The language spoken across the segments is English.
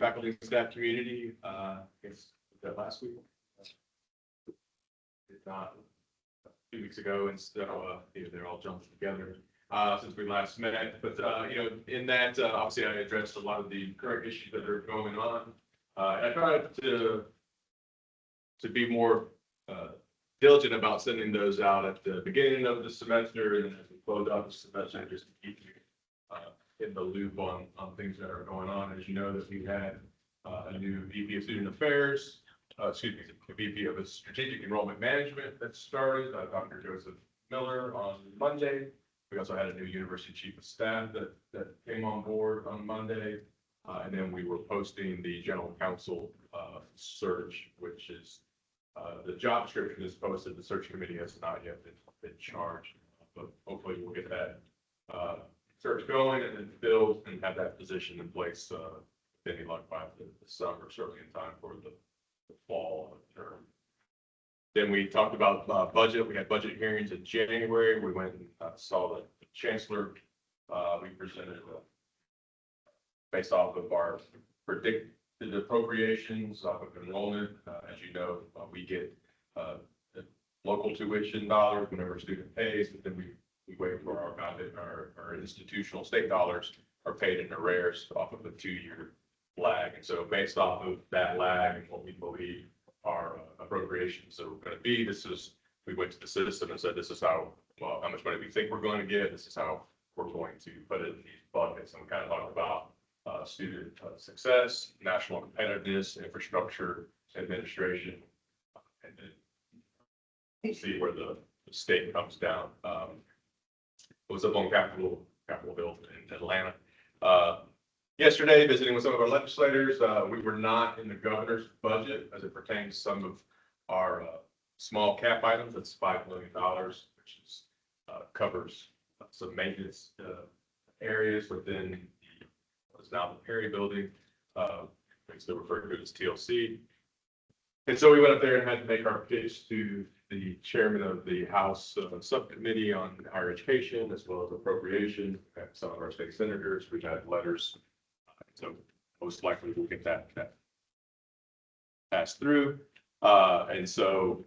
faculty and staff community. I guess that last week, if not 2 weeks ago, instead of they're all jumped together since we last met. But in that, obviously, I addressed a lot of the current issues that are going on. And I tried to be more diligent about sending those out at the beginning of the semester and as we close out the semester, just to keep you in the loop on things that are going on. As you know, that we had a new VP of Student Affairs, a VP of Strategic Enrollment Management that started, Dr. Joseph Miller, on Monday. We also had a new University Chief of Staff that came on board on Monday. And then we were posting the General Counsel search, which is the job description is posted. The search committee has not yet been charged, but hopefully we'll get that search going and then filled and have that position in place with any luck by the summer, certainly in time for the fall term. Then we talked about budget. We had budget hearings in January. We went and saw the chancellor. We presented based off of our predicted appropriations, off of enrollment. As you know, we get local tuition dollars whenever a student pays, but then we wait for our institutional state dollars are paid in arrears off of a 2-year lag. And so based off of that lag and what we believe our appropriations are going to be, we went to the system and said, this is how much money we think we're going to get. This is how we're going to put it in these buckets. And we kind of talked about student success, national competitiveness, infrastructure, administration, and then see where the state comes down. I was up on Capitol Hill in Atlanta yesterday, visiting with some of our legislators. We were not in the governor's budget as it pertains to some of our small cap items. That's $5 million, which is covers some maintenance areas within what's now the Perry building, still referred to as TLC. And so we went up there and had to make our pitch to the chairman of the House subcommittee on higher education, as well as appropriation, and some of our state senators. We've had letters. So most likely we'll get that passed through. And so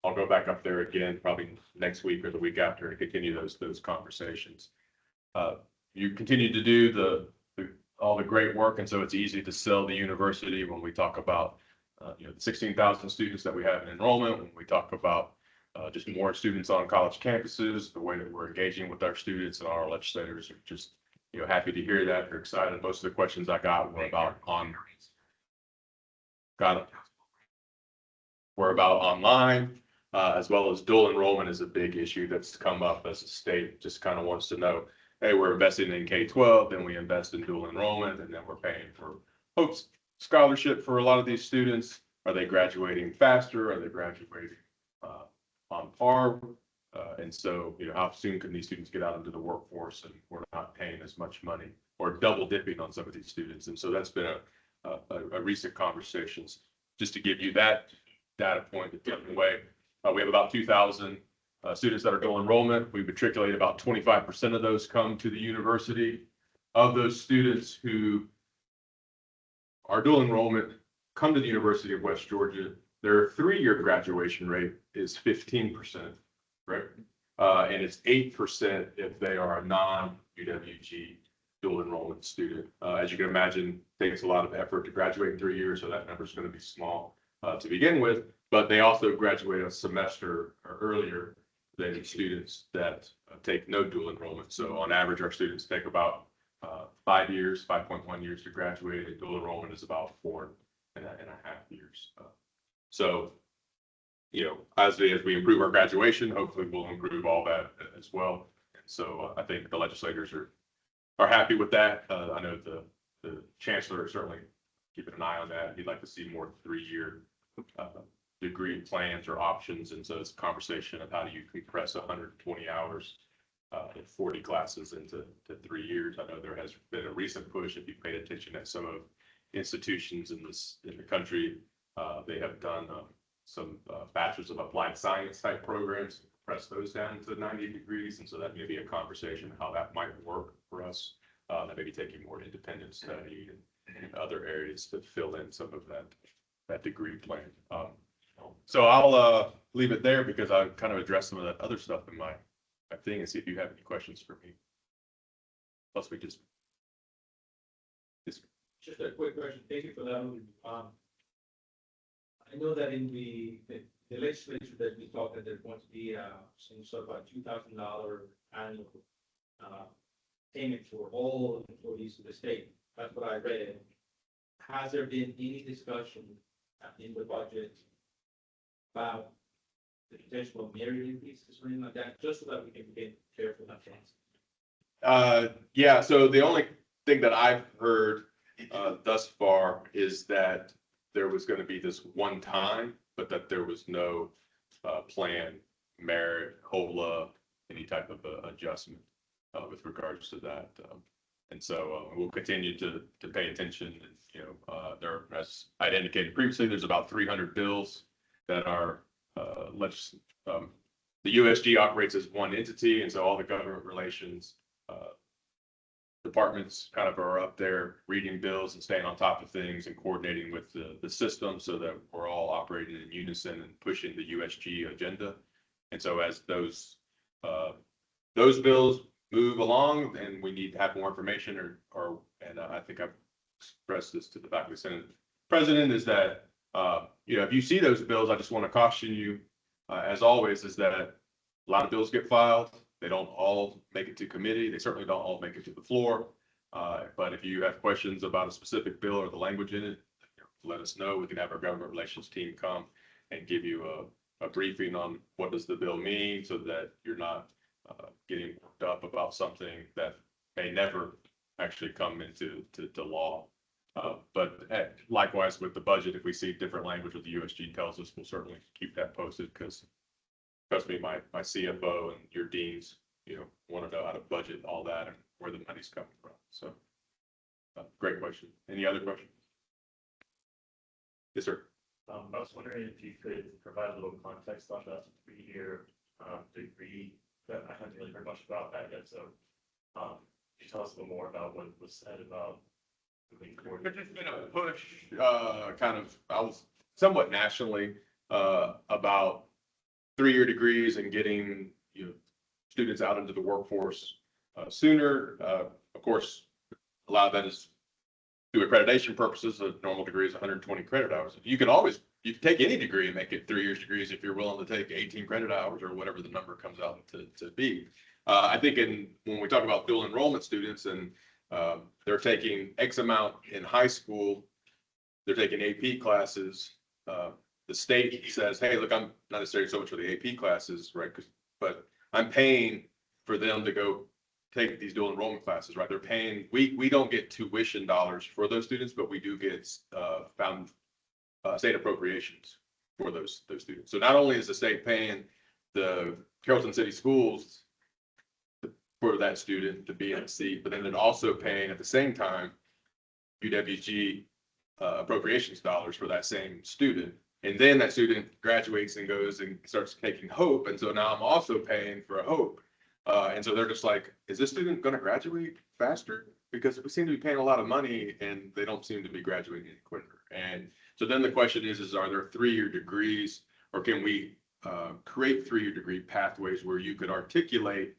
I'll go back up there again, probably next week or the week after, to continue those conversations. You continue to do all the great work, and so it's easy to sell the university when we talk about the 16,000 students that we have in enrollment, when we talk about just more students on college campuses, the way that we're engaging with our students, and our legislators are just happy to hear that. They're excited. Most of the questions I got were about online, as well as dual enrollment is a big issue that's come up as a state. Just kind of wants to know, hey, we're investing in K-12, then we invest in dual enrollment, and then we're paying for Hope's scholarship for a lot of these students. Are they graduating faster? Are they graduating on par? And so, how soon can these students get out into the workforce and we're not paying as much money or double dipping on some of these students? And so that's been a recent conversations. Just to give you that data point to take away, we have about 2,000 students that are dual enrollment. We matriculate about 25% of those come to the university. Of those students who are dual enrollment come to the University of West Georgia, their 3-year graduation rate is 15%, right? And it's 8% if they are a non-UWG dual enrollment student. As you can imagine, it takes a lot of effort to graduate in 3 years, so that number is going to be small to begin with. But they also graduate a semester earlier than students that take no dual enrollment. So on average, our students take about 5 years, 5.1 years to graduate, and dual enrollment is about 4.5 years. So, as we improve our graduation, hopefully we'll improve all that as well. And so I think the legislators are happy with that. I know the chancellor is certainly keeping an eye on that. He'd like to see more 3-year degree plans or options. And so it's a conversation of how do you compress 120 hours in 40 classes into 3 years. I know there has been a recent push, if you paid attention at some of institutions in the country, they have done some bachelor's of applied science type programs, press those down to 90 degrees. And so that may be a conversation how that might work for us that may be taking more independent study and other areas to fill in some of that degree plan. So I'll leave it there because I kind of addressed some of that other stuff in my thing and see if you have any questions for me. Plus, we just a quick question. Thank you for that. I know that in the legislature that we talked that there's going to be some sort of a $2,000 annual payment for all employees of the state. That's what I read. Has there been any discussion in the budget about the potential of merit increases or anything like that, just so that we can get careful in that chance? Yeah, so the only thing that I've heard thus far is that there was going to be this one time, but that there was no plan, merit, COLA, any type of adjustment with regards to that. And so we'll continue to pay attention. You know, there, as I indicated previously, there's about 300 bills that are the USG operates as one entity, and so all the government relations departments kind of are up there reading bills and staying on top of things and coordinating with the system so that we're all operating in unison and pushing the USG agenda. And so as those bills move along and we need to have more information and I think I've expressed this to the Faculty Senate president is that, you know, if you see those bills, I just want to caution you, as always, is that a lot of bills get filed. They don't all make it to committee. They certainly don't all make it to the floor. But if you have questions about a specific bill or the language in it, let us know. We can have our government relations team come and give you a briefing on what does the bill mean so that you're not getting worked up about something that may never actually come into law. But likewise with the budget, if we see different language what the USG tells us, we'll certainly keep that posted because trust me, my CFO and your deans, you know, want to know how to budget all that and where the money's coming from. So, great question. Any other questions? Yes, sir. I was wondering if you could provide a little context on the 3-year degree that I haven't really heard much about that yet. So, could you tell us a little more about what was said about moving forward? There's just been a push, I was somewhat nationally about 3-year degrees and getting students out into the workforce sooner. Of course, a lot of that is through accreditation purposes. A normal degree is 120 credit hours. You can take any degree and make it 3 years degrees if you're willing to take 18 credit hours or whatever the number comes out to be. I think when we talk about dual enrollment students and they're taking X amount in high school, they're taking AP classes. The state says, hey, look, I'm not necessarily so much for the AP classes, right? But I'm paying for them to go take these dual enrollment classes, right? They're paying, we don't get tuition dollars for those students, but we do get state appropriations for those students. So not only is the state paying the Carrollton City Schools for that student to be in a seat, but then they're also paying at the same time UWG appropriations dollars for that same student. And then that student graduates and goes and starts taking Hope. And so now I'm also paying for a Hope. And so they're just like, is this student going to graduate faster? Because we seem to be paying a lot of money and they don't seem to be graduating any quicker. And so then the question is are there 3-year degrees or can we create 3-year degree pathways where you could articulate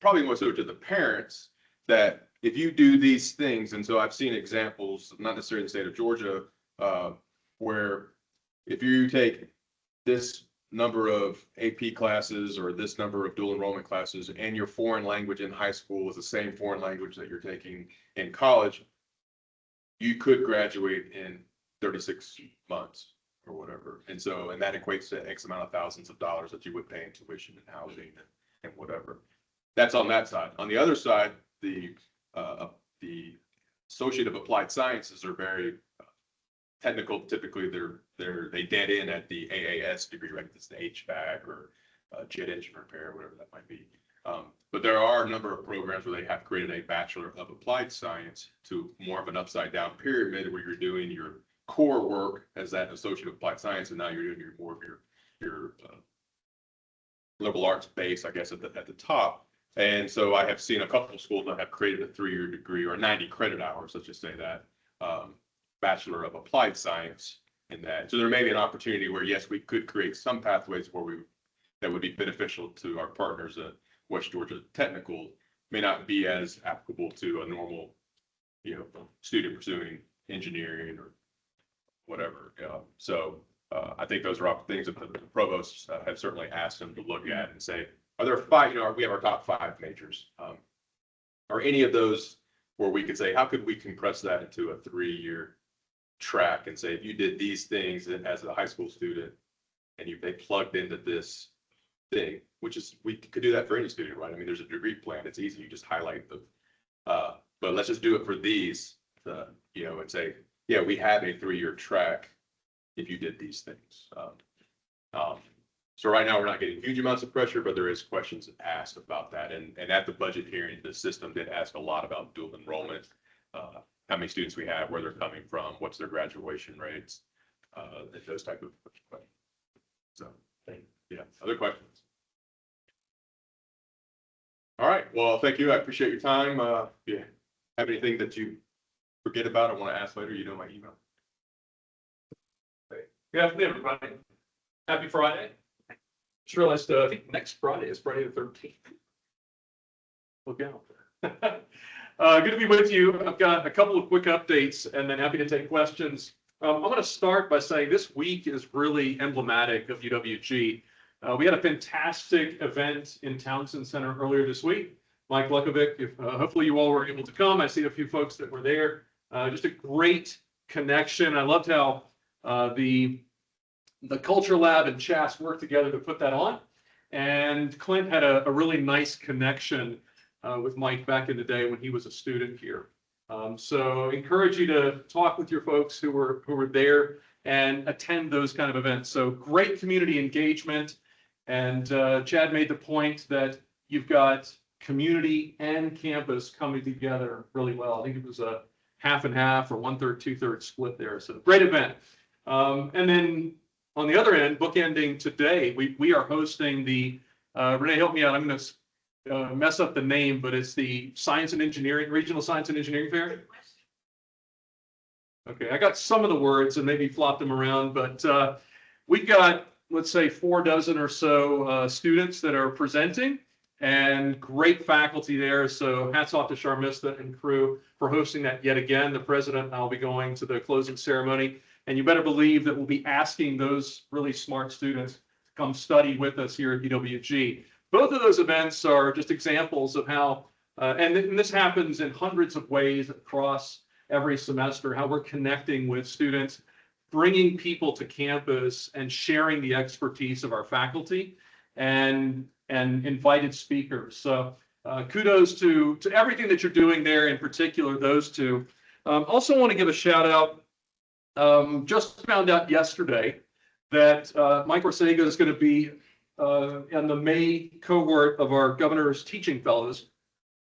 probably more so to the parents that if you do these things, and so I've seen examples, not necessarily in the state of Georgia, where if you take this number of AP classes or this number of dual enrollment classes and your foreign language in high school is the same foreign language that you're taking in college, you could graduate in 36 months or whatever. And that equates to X amount of thousands of dollars that you would pay in tuition and housing and whatever. That's on that side. On the other side, the Associate of Applied Sciences are very technical. Typically, they dead in at the AAS degree, right? It's the HVAC or jet engine repair, whatever that might be. But there are a number of programs where they have created a Bachelor of Applied Science to more of an upside down pyramid where you're doing your core work as that Associate of Applied Science, and now you're doing more of your liberal arts base, I guess, at the top. And so I have seen a couple of schools that have created a 3-year degree or 90 credit hours, let's just say that, Bachelor of Applied Science in that. So there may be an opportunity where, yes, we could create some pathways that would be beneficial to our partners at West Georgia Technical, may not be as applicable to a normal, student pursuing engineering or whatever. I think those are things that the provosts have certainly asked them to look at and say, are there 5, we have our top 5 majors. Are any of those where we could say, how could we compress that into a 3-year track and say, if you did these things as a high school student and they plugged into this thing, which is, we could do that for any student, right? I mean, there's a degree plan. It's easy. You just highlight them. But let's just do it for these, and say, yeah, we have a 3-year track if you did these things. So right now we're not getting huge amounts of pressure, but there is questions asked about that. And at the budget hearing, the system did ask a lot about dual enrollment, how many students we have, where they're coming from, what's their graduation rates, those type of questions. So, yeah, other questions? All right, well, thank you. I appreciate your time. If you have anything that you forget about or want to ask later, my email. Good afternoon, everybody. Happy Friday. Just realized, I think next Friday is Friday the 13th. Look out. Good to be with you. I've got a couple of quick updates and then happy to take questions. I'm going to start by saying this week is really emblematic of UWG. We had a fantastic event in Townsend Center earlier this week. Mike Lukovic, hopefully you all were able to come. I see a few folks that were there. Just a great connection. I loved how the Culture Lab and CHAS worked together to put that on. And Clint had a really nice connection with Mike back in the day when he was a student here. So I encourage you to talk with your folks who were there and attend those kind of events. So great community engagement. And Chad made the point that you've got community and campus coming together really well. I think it was a half and half or 1/3, 2/3 split there. So great event. And then on the other end, bookending today, we are hosting the, Renee, help me out. I'm going to mess up the name, but it's the Regional Science and Engineering Fair. Okay, I got some of the words and maybe flopped them around, but we've got, let's say, 4 dozen or so students that are presenting and great faculty there. So hats off to Sharmista and crew for hosting that yet again. The president and I will be going to the closing ceremony. And you better believe that we'll be asking those really smart students to come study with us here at UWG. Both of those events are just examples of how, and this happens in hundreds of ways across every semester, how we're connecting with students, bringing people to campus and sharing the expertise of our faculty and invited speakers. So kudos to everything that you're doing there, in particular, those two. Also want to give a shout out. Just found out yesterday that Mike Orsega is going to be in the May cohort of our governor's teaching fellows,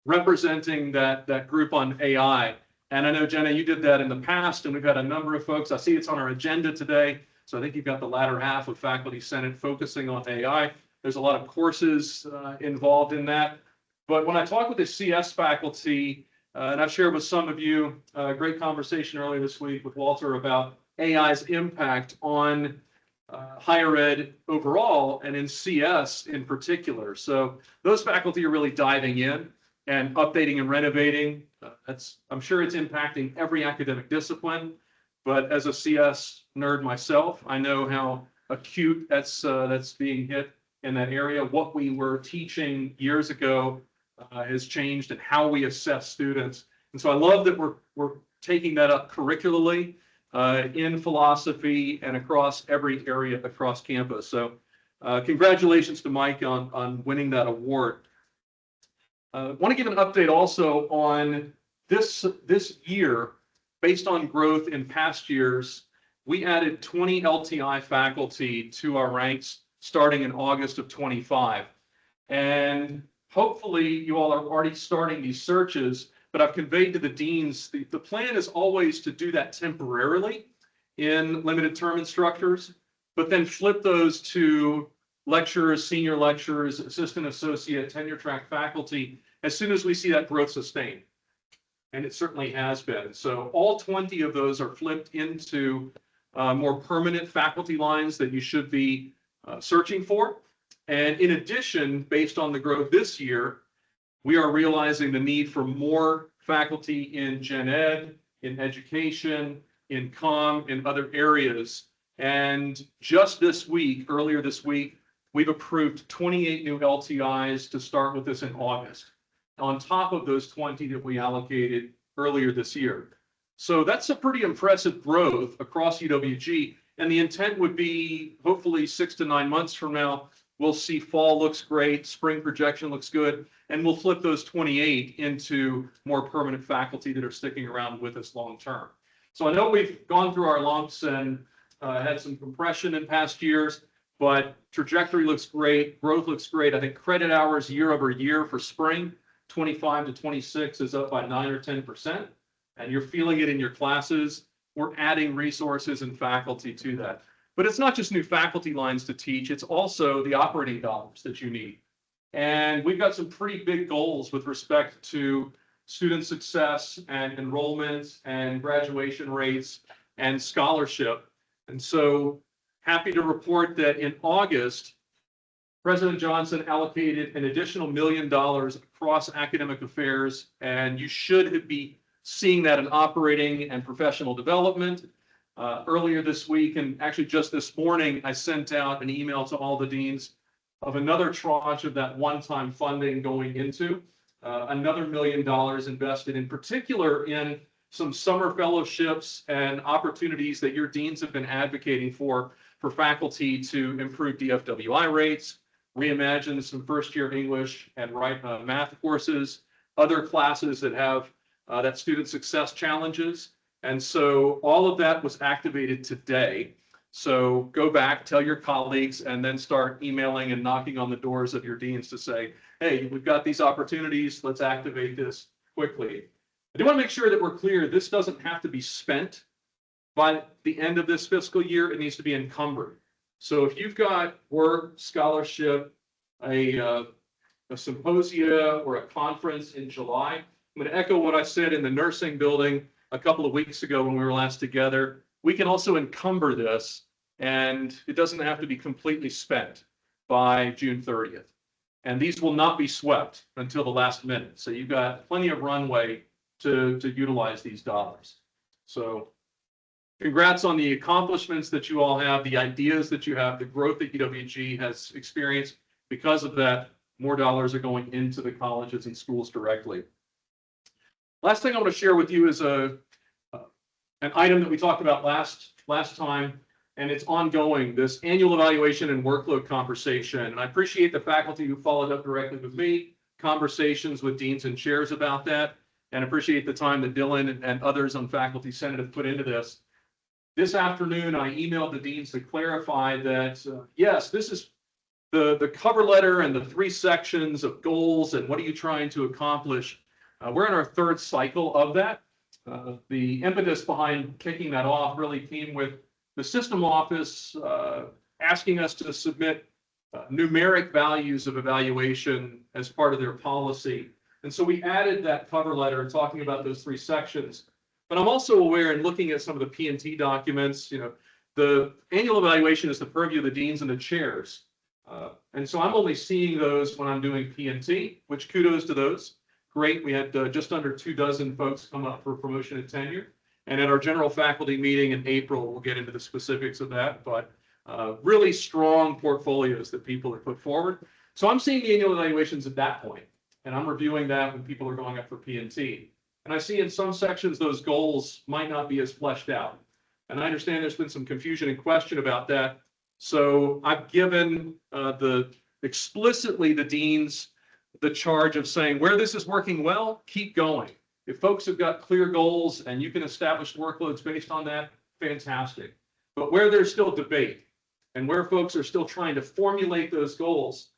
representing that group on AI. And I know, Jenna, you did that in the past, and we've had a number of folks. I see it's on our agenda today. So I think you've got the latter half of Faculty Senate focusing on AI. There's a lot of courses involved in that. But when I talk with the CS faculty, and I've shared with some of you a great conversation earlier this week with Walter about AI's impact on higher ed overall and in CS in particular. So those faculty are really diving in and updating and renovating. I'm sure it's impacting every academic discipline, but as a CS nerd myself, I know how acute that's being hit in that area. What we were teaching years ago has changed and how we assess students. And so I love that we're taking that up curricularly in philosophy and across every area across campus. So congratulations to Mike on winning that award. I want to give an update also on this year. Based on growth in past years, we added 20 LTI faculty to our ranks starting in August of 25. And hopefully you all are already starting these searches, but I've conveyed to the deans, the plan is always to do that temporarily in limited term instructors, but then flip those to lecturers, senior lecturers, assistant associate, tenure track faculty, as soon as we see that growth sustained. And it certainly has been. So all 20 of those are flipped into more permanent faculty lines that you should be searching for. And in addition, based on the growth this year, we are realizing the need for more faculty in gen ed, in education, in comm, in other areas. And just this week, earlier this week, we've approved 28 new LTIs to start with this in August, on top of those 20 that we allocated earlier this year. So that's a pretty impressive growth across UWG. And the intent would be, hopefully 6 to 9 months from now, we'll see fall looks great, spring projection looks good, and we'll flip those 28 into more permanent faculty that are sticking around with us long term. So I know we've gone through our lumps and had some compression in past years, but trajectory looks great, growth looks great. I think credit hours year over year for spring 25 to 26 is up by 9 or 10%, and you're feeling it in your classes. We're adding resources and faculty to that. But it's not just new faculty lines to teach, it's also the operating dollars that you need. And we've got some pretty big goals with respect to student success and enrollment and graduation rates and scholarship. And so happy to report that in August, President Johnson allocated an additional $1 million across academic affairs, and you should be seeing that in operating and professional development. Earlier this week, and actually just this morning, I sent out an email to all the deans of another tranche of that one-time funding going into another $1 million invested in particular in some summer fellowships and opportunities that your deans have been advocating for faculty to improve DFWI rates, reimagine some first-year English and math courses, other classes that have that student success challenges. And so all of that was activated today. So go back, tell your colleagues, and then start emailing and knocking on the doors of your deans to say, hey, we've got these opportunities, let's activate this quickly. I do want to make sure that we're clear, this doesn't have to be spent by the end of this fiscal year, it needs to be encumbered. So if you've got work, scholarship, a symposia or a conference in July, I'm going to echo what I said in the nursing building a couple of weeks ago when we were last together. We can also encumber this, and it doesn't have to be completely spent by June 30th. And these will not be swept until the last minute. So you've got plenty of runway to utilize these dollars. So congrats on the accomplishments that you all have, the ideas that you have, the growth that UWG has experienced. Because of that, more dollars are going into the colleges and schools directly. Last thing I want to share with you is an item that we talked about last time, and it's ongoing, this annual evaluation and workload conversation. And I appreciate the faculty who followed up directly with me, conversations with deans and chairs about that, and appreciate the time that Dylan and others on Faculty Senate have put into this. This afternoon, I emailed the deans to clarify that, yes, this is the cover letter and the 3 sections of goals and what are you trying to accomplish. We're in our 3rd cycle of that. The impetus behind kicking that off really came with the system office asking us to submit numeric values of evaluation as part of their policy. And so we added that cover letter talking about those 3 sections. But I'm also aware in looking at some of the P&T documents, the annual evaluation is the purview of the deans and the chairs. And so I'm only seeing those when I'm doing P&T, which kudos to those. Great. We had just under 24 folks come up for promotion and tenure. And at our general faculty meeting in April, we'll get into the specifics of that, but really strong portfolios that people have put forward. So I'm seeing the annual evaluations at that point, and I'm reviewing that when people are going up for P&T. And I see in some sections, those goals might not be as fleshed out. And I understand there's been some confusion and question about that. So I've given explicitly the deans the charge of saying where this is working well, keep going. If folks have got clear goals and you can establish workloads based on that, fantastic. But where there's still debate and where folks are still trying to formulate those goals,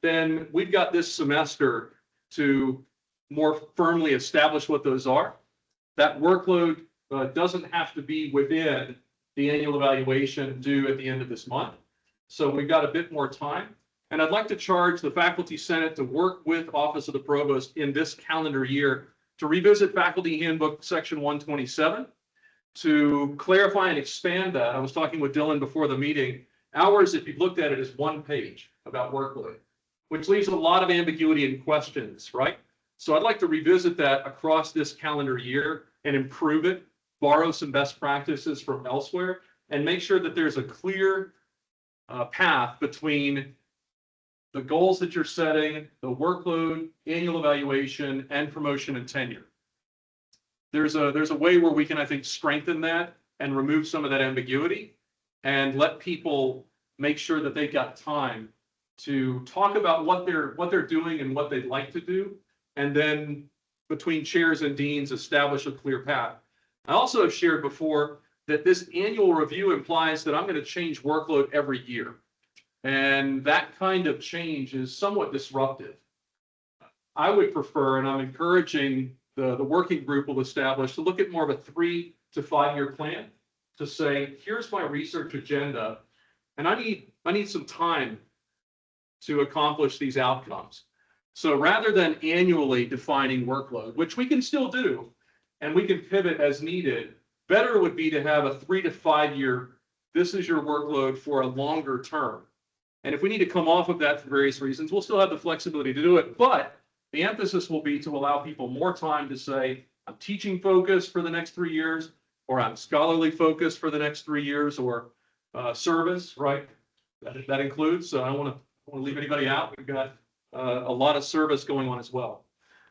then we've got this semester to more firmly establish what those are. That workload doesn't have to be within the annual evaluation due at the end of this month. So we've got a bit more time. And I'd like to charge the Faculty Senate to work with Office of the Provost in this calendar year to revisit Faculty Handbook Section 127, to clarify and expand that. I was talking with Dylan before the meeting. Ours, if you've looked at it, is one page about workload, which leaves a lot of ambiguity and questions, right? So I'd like to revisit that across this calendar year and improve it, borrow some best practices from elsewhere, and make sure that there's a clear path between the goals that you're setting, the workload, annual evaluation, and promotion and tenure. There's a way where we can, I think, strengthen that and remove some of that ambiguity and let people make sure that they've got time to talk about what they're doing and what they'd like to do. And then between chairs and deans, establish a clear path. I also have shared before that this annual review implies that I'm going to change workload every year. And that kind of change is somewhat disruptive. I would prefer, and I'm encouraging the working group will establish, to look at more of a 3 to 5 year plan to say, here's my research agenda, and I need some time to accomplish these outcomes. So rather than annually defining workload, which we can still do, and we can pivot as needed, better would be to have a 3 to 5 year, this is your workload for a longer term. And if we need to come off of that for various reasons, we'll still have the flexibility to do it. But the emphasis will be to allow people more time to say, I'm teaching focused for the next 3 years, or I'm scholarly focused for the next 3 years, or service, right? That includes, so I don't want to leave anybody out. We've got a lot of service going on as well.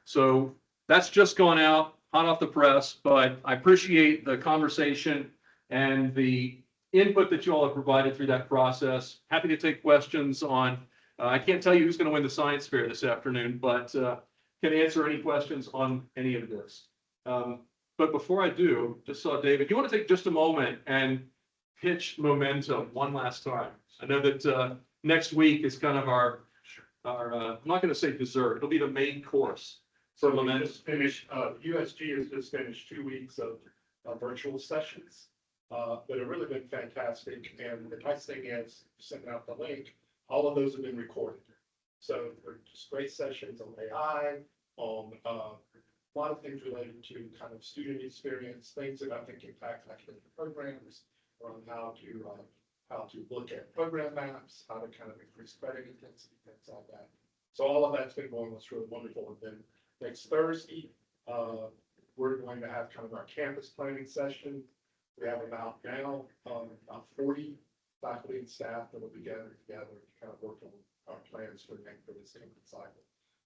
So that's just gone out, hot off the press, but I appreciate the conversation and the input that you all have provided through that process. Happy to take questions on, I can't tell you who's going to win the science fair this afternoon, but can answer any questions on any of this. But before I do, just saw David, you want to take just a moment and pitch Momentum one last time? I know that next week is kind of our I'm not going to say dessert, it'll be the main course. So we just finished, USG has just finished 2 weeks of virtual sessions. That have really been fantastic. And the nice thing is, sending out the link, all of those have been recorded. So they're just great sessions on AI, on a lot of things related to kind of student experience, things that I think impact academic programs, or on how to look at program maps, how to kind of increase credit intensity, things like that. So all of that's been going on. It's really wonderful. And then next Thursday, we're going to have kind of our campus planning session. We have about 40 faculty and staff that will be gathered together to kind of work on our plans for this campus cycle.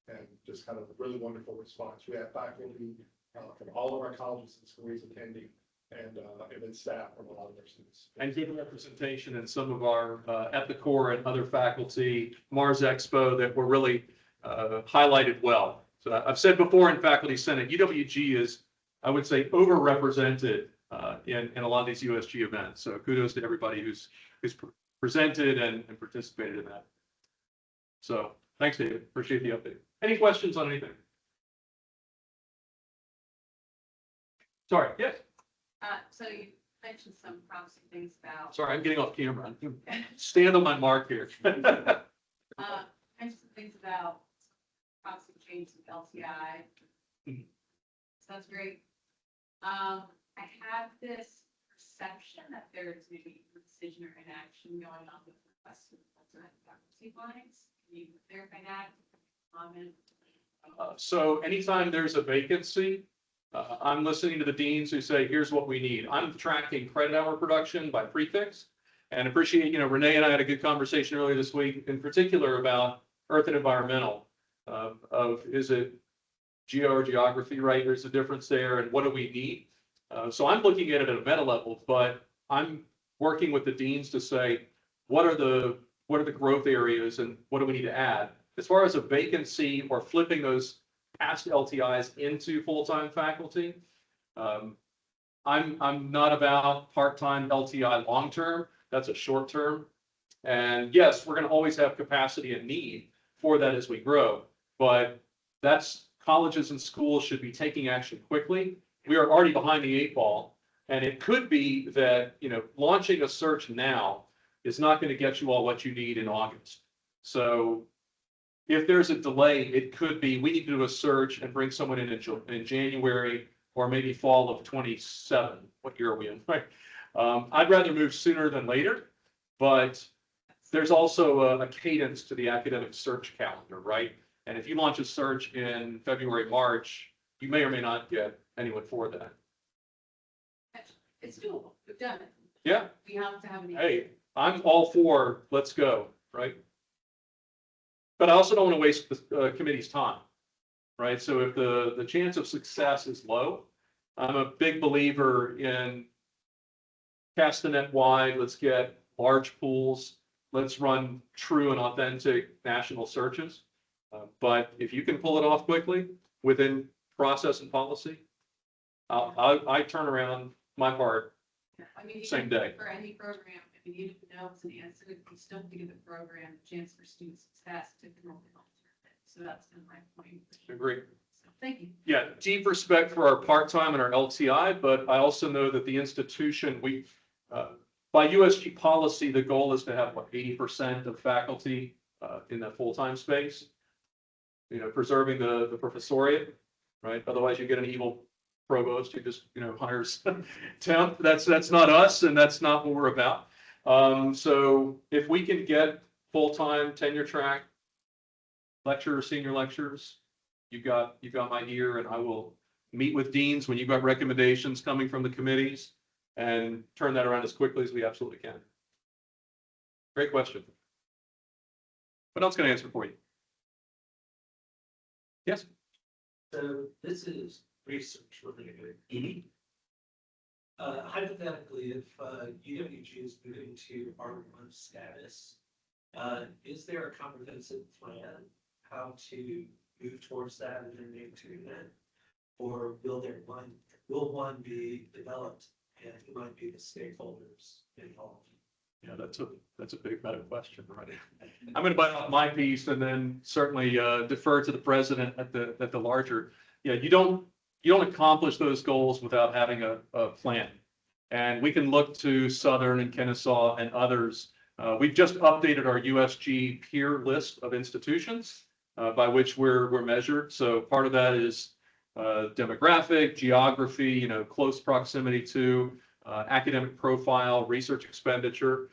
And just kind of a really wonderful response. We have faculty from all of our colleges and schools attending, and then staff from a lot of our students. And good representation in some of our at the core and other faculty, Mars Expo, that were really highlighted well. So I've said before in Faculty Senate, UWG is, I would say, overrepresented in a lot of these USG events. So kudos to everybody who's presented and participated in that. So thanks, David. Appreciate the update. Any questions on anything? Sorry, yes. So you mentioned some promising things about. Sorry, I'm getting off camera. Stand on my mark here. Mentioned some things about promising change in LTI. Sounds great. I have this perception that there's maybe decision or inaction going on with requests for alternate faculty lines. Can you clarify that? Comment? So anytime there's a vacancy, I'm listening to the deans who say, here's what we need. I'm tracking credit hour production by prefix, and appreciate, Renee and I had a good conversation earlier this week, in particular about earth and environmental, is it geo or geography, right? There's a difference there, and what do we need? So I'm looking at it at a meta level, but I'm working with the deans to say, what are the growth areas and what do we need to add? As far as a vacancy or flipping those past LTIs into full-time faculty, I'm not about part-time LTI long-term. That's a short-term. And yes, we're going to always have capacity and need for that as we grow, but that's colleges and schools should be taking action quickly. We are already behind the 8 ball, and it could be that, launching a search now is not going to get you all what you need in August. So if there's a delay, it could be, we need to do a search and bring someone in January or maybe fall of 27. What year are we in? Right. I'd rather move sooner than later, but there's also a cadence to the academic search calendar, right? And if you launch a search in February, March, you may or may not get anyone for that. It's doable. We've done it. Yeah. We have to have an. Hey, I'm all for, let's go, right? But I also don't want to waste the committee's time, right? So if the chance of success is low, I'm a big believer in cast the net wide, let's get large pools, let's run true and authentic national searches. But if you can pull it off quickly within process and policy, I turn around my part I mean, same even day. for any program, if you need to know it's an answer, you still have to give the program a chance for student success to come up with it. So that's been my point. Agree. So thank you. Yeah, deep respect for our part-time and our LTI, but I also know that the institution, by USG policy, the goal is to have, what, 80% of faculty in that full-time space? You know, preserving the professoriate, right? Otherwise you get an evil provost who just, hires temp. That's not us, and that's not what we're about. So if we can get full-time tenure track lecturers, senior lecturers, you've got my ear, and I will meet with deans when you've got recommendations coming from the committees and turn that around as quickly as we absolutely can. Great question. What else can I answer for you? Yes. So this is research related. Hypothetically, if UWG is moving to R1 status, is there a comprehensive plan how to move towards that and then maintain that? Or will one be developed, and who might be the stakeholders involved? Yeah, that's a big meta question, right? I'm going to bite off my piece and then certainly defer to the president at the larger. Yeah, you don't accomplish those goals without having a plan. And we can look to Southern and Kennesaw and others. We've just updated our USG peer list of institutions by which we're measured. So part of that is demographic, geography, close proximity to academic profile, research expenditure.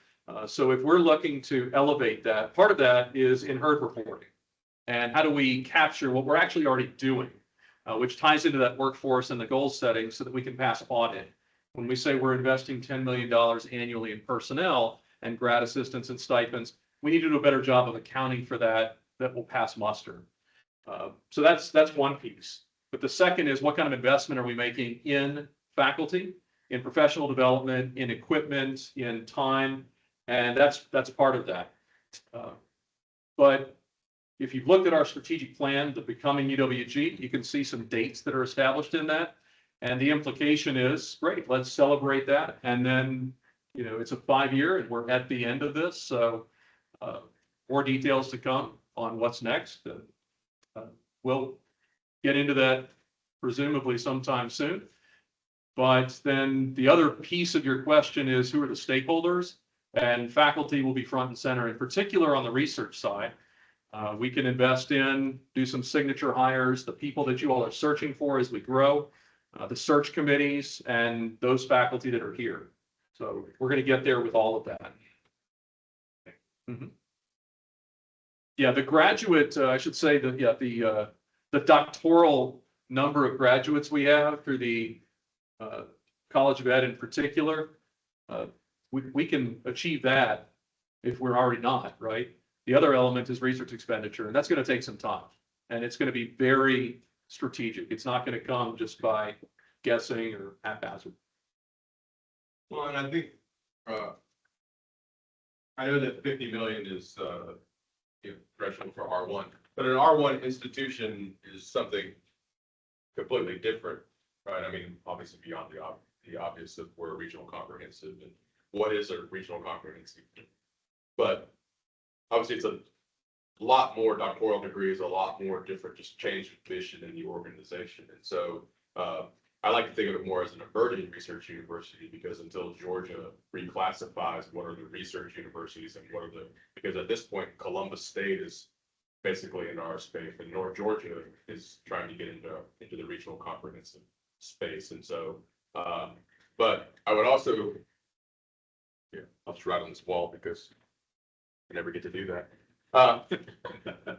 So if we're looking to elevate that, part of that is in herd reporting. And how do we capture what we're actually already doing, which ties into that workforce and the goal setting so that we can pass audit. When we say we're investing $10 million annually in personnel and grad assistants and stipends, we need to do a better job of accounting for that will pass muster. So that's one piece. But the second is, what kind of investment are we making in faculty, in professional development, in equipment, in time, and that's part of that. But if you've looked at our strategic plan, the Becoming UWG, you can see some dates that are established in that. And the implication is, great, let's celebrate that. And then, it's a 5-year and we're at the end of this. So more details to come on what's next. We'll get into that presumably sometime soon. But then the other piece of your question is, who are the stakeholders? And faculty will be front and center, in particular on the research side. We can invest in, do some signature hires, the people that you all are searching for as we grow, the search committees, and those faculty that are here. So we're going to get there with all of that. Yeah, the graduate, I should say the doctoral number of graduates we have through the College of Ed in particular, we can achieve that if we're already not, right? The other element is research expenditure, and that's going to take some time, and it's going to be very strategic. It's not going to come just by guessing or haphazard. Well, and I think, I know that 50 million is, threshold for R1, but an R1 institution is something completely different, right? I mean, obviously beyond the obvious of we're a regional comprehensive and what is a regional comprehensive. But obviously it's a lot more doctoral degrees, a lot more different, just change of mission in the organization. And so I like to think of it more as an emerging research university, because until Georgia reclassifies what are the research universities and what are the, because at this point, Columbus State is basically in our space, and North Georgia is trying to get into the regional comprehensive space. And so, but I would also, yeah, I'll just write on this wall because I never get to do that.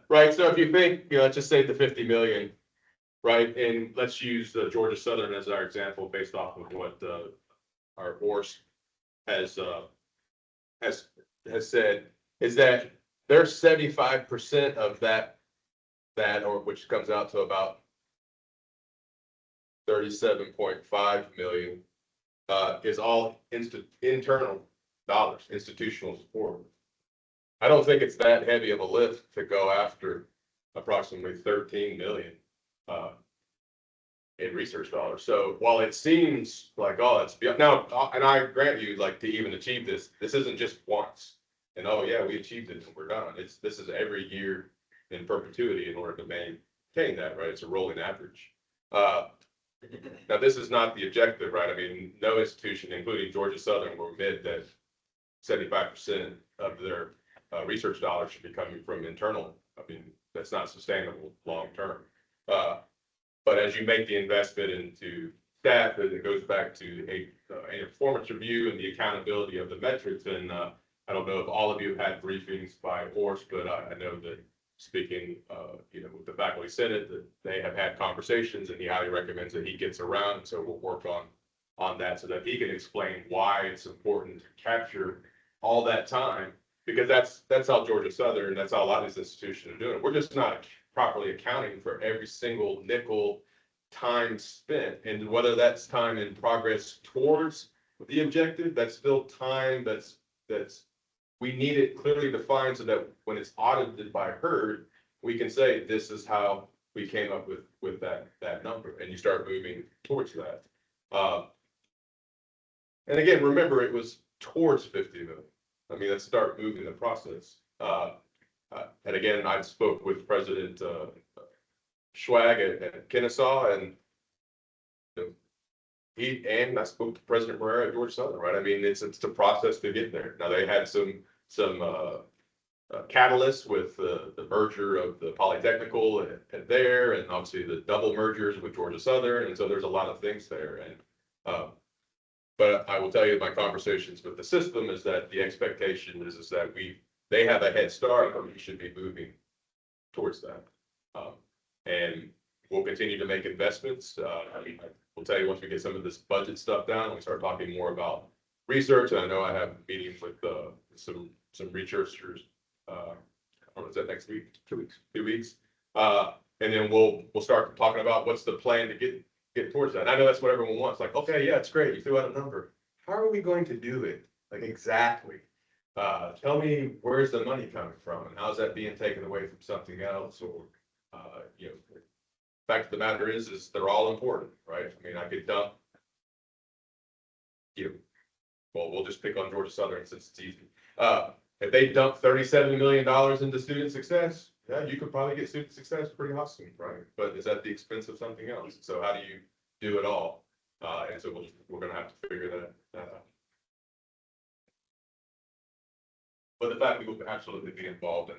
Right, so if you think, let's just say the 50 million, right, and let's use Georgia Southern as our example based off of what our ORS has said, is that there's 75% of that, or which comes out to about 37.5 million, is all internal dollars, institutional support. I don't think it's that heavy of a lift to go after approximately 13 million in research dollars. So while it seems like, oh, it's now, and I grant you, like, to even achieve this isn't just once. And oh yeah, we achieved it and we're done. This is every year in perpetuity in order to maintain that, right? It's a rolling average. Now this is not the objective, right? I mean, no institution, including Georgia Southern, will admit that 75% of their research dollars should be coming from internal. I mean, that's not sustainable long term. But as you make the investment into staff, it goes back to a performance review and the accountability of the metrics. And I don't know if all of you have had briefings by ORS, but I know that speaking, with the faculty senate, that they have had conversations, and he highly recommends that he gets around. So we'll work on that so that he can explain why it's important to capture all that time, because that's how Georgia Southern, that's how a lot of these institutions are doing it. We're just not properly accounting for every single nickel time spent, and whether that's time in progress towards the objective, that's still time that's we need it clearly defined so that when it's audited by HERD, we can say this is how we came up with that number, and you start moving towards that. And again, remember, it was towards 50 million. I mean, let's start moving the process. And again, I spoke with President Schwag at Kennesaw, and I spoke to President Herrera at Georgia Southern, right? I mean, it's a process to get there. Now they had some catalysts with the merger of the Polytechnical and there, and obviously the double mergers with Georgia Southern, and so there's a lot of things there. And but I will tell you, my conversations with the system is that the expectation is that they have a head start, but we should be moving towards that. And we'll continue to make investments. I mean, we'll tell you once we get some of this budget stuff down, we start talking more about research. And I know I have meetings with some researchers. Is that next week? 2 weeks. 2 weeks. And then we'll start talking about what's the plan to get towards that. And I know that's what everyone wants. Like, okay, yeah, it's great. You threw out a number. How are we going to do it? Like, exactly. Tell me, where's the money coming from, and how's that being taken away from something else? Or, the fact of the matter is they're all important, right? I mean, I could dump, well, we'll just pick on Georgia Southern since it's easy. If they dump $37 million into student success, yeah, you could probably get student success pretty awesome, right? But is at the expense of something else. So how do you do it all? And so we're going to have to figure that out. But the fact we will absolutely be involved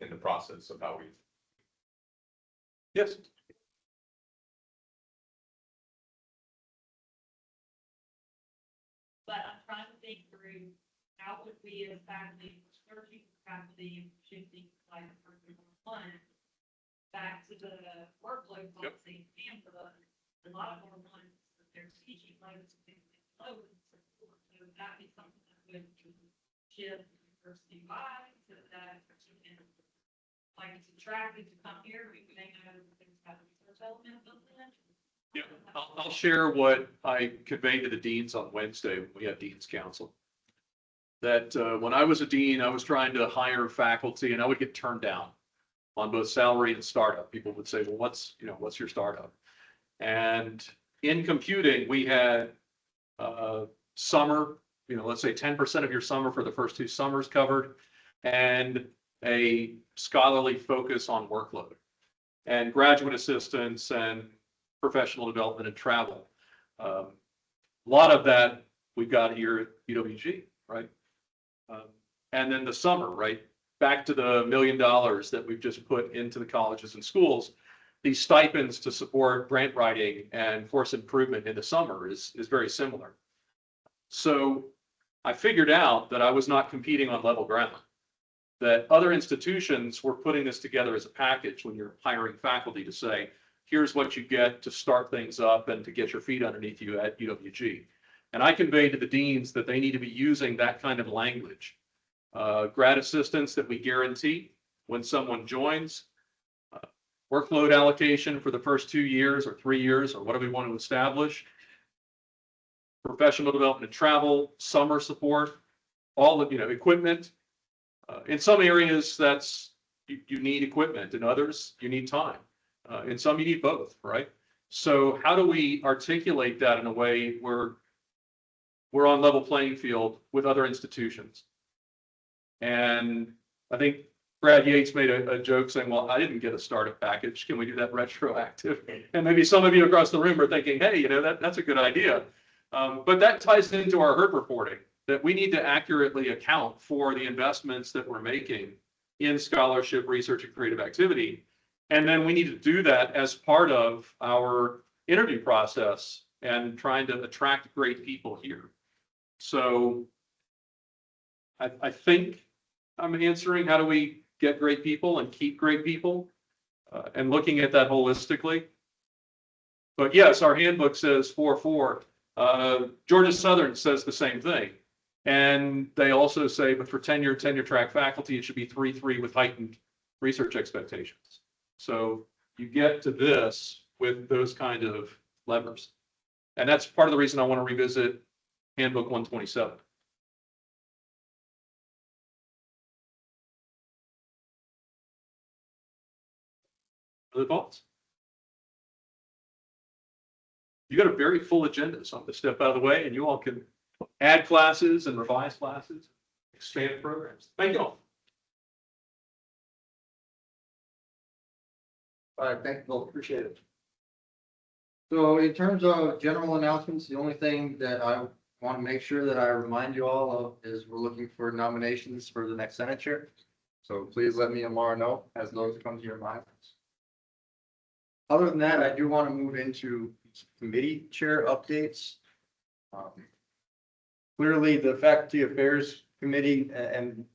in the process of how we. Yes. But I'm trying to think through how would we as faculty, searching for faculty, shifting like one back to the workload policy and for a lot of more ones that they're teaching loads of things low and support. So would that be something that would shift university wide so that you can, like, it's attractive to come here, we may know things about the research element of it. Yeah, I'll share what I conveyed to the deans on Wednesday when we had Dean's Council. That when I was a dean, I was trying to hire faculty, and I would get turned down on both salary and startup. People would say, well, what's your startup? And in computing, we had summer, let's say 10% of your summer for the first 2 summers covered, and a scholarly focus on workload, and graduate assistants and professional development and travel. A lot of that we've got here at UWG, right? And then the summer, right? Back to the $1 million that we've just put into the colleges and schools. These stipends to support grant writing and course improvement in the summer is very similar. So I figured out that I was not competing on level ground, that other institutions were putting this together as a package when you're hiring faculty to say, here's what you get to start things up and to get your feet underneath you at UWG. And I conveyed to the deans that they need to be using that kind of language. Grad assistance that we guarantee when someone joins, workload allocation for the first 2 years or 3 years or whatever we want to establish, professional development and travel, summer support, all of, equipment. In some areas that's, you need equipment, in others you need time. In some you need both, right? So how do we articulate that in a way where we're on level playing field with other institutions? And I think Brad Yates made a joke saying, well, I didn't get a startup package. Can we do that retroactive? And maybe some of you across the room are thinking, hey, that's a good idea. But that ties into our herd reporting, that we need to accurately account for the investments that we're making in scholarship, research, and creative activity. And then we need to do that as part of our interview process and trying to attract great people here. So I think I'm answering, how do we get great people and keep great people, and looking at that holistically. But yes, our handbook says 4-4. Georgia Southern says the same thing. And they also say, but for tenure track faculty, it should be 3-3 with heightened research expectations. So you get to this with those kind of levers. And that's part of the reason I want to revisit Handbook 127. Other thoughts? You got a very full agenda, so I'm going to step out of the way and you all can add classes and revise classes, expand programs. Thank you all. All right, thank you both, appreciate it. So in terms of general announcements, the only thing that I want to make sure that I remind you all of is we're looking for nominations for the next Senate chair. So please let me and Laura know as those come to your minds. Other than that, I do want to move into committee chair updates. Clearly, the Faculty Affairs Committee and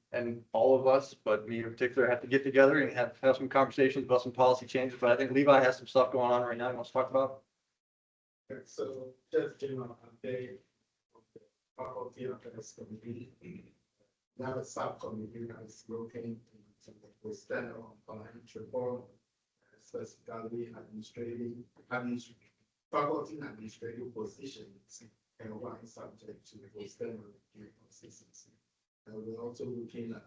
all of us, but me in particular, have to get together and have some conversations about some policy changes. But I think Levi has some stuff going on right now he wants to talk about. So just general update of the Faculty Affairs Committee. Now the subcommittee is looking into the standard on financial reform, specifically faculty administrative positions and one subject to the standard consistency. And we're also looking at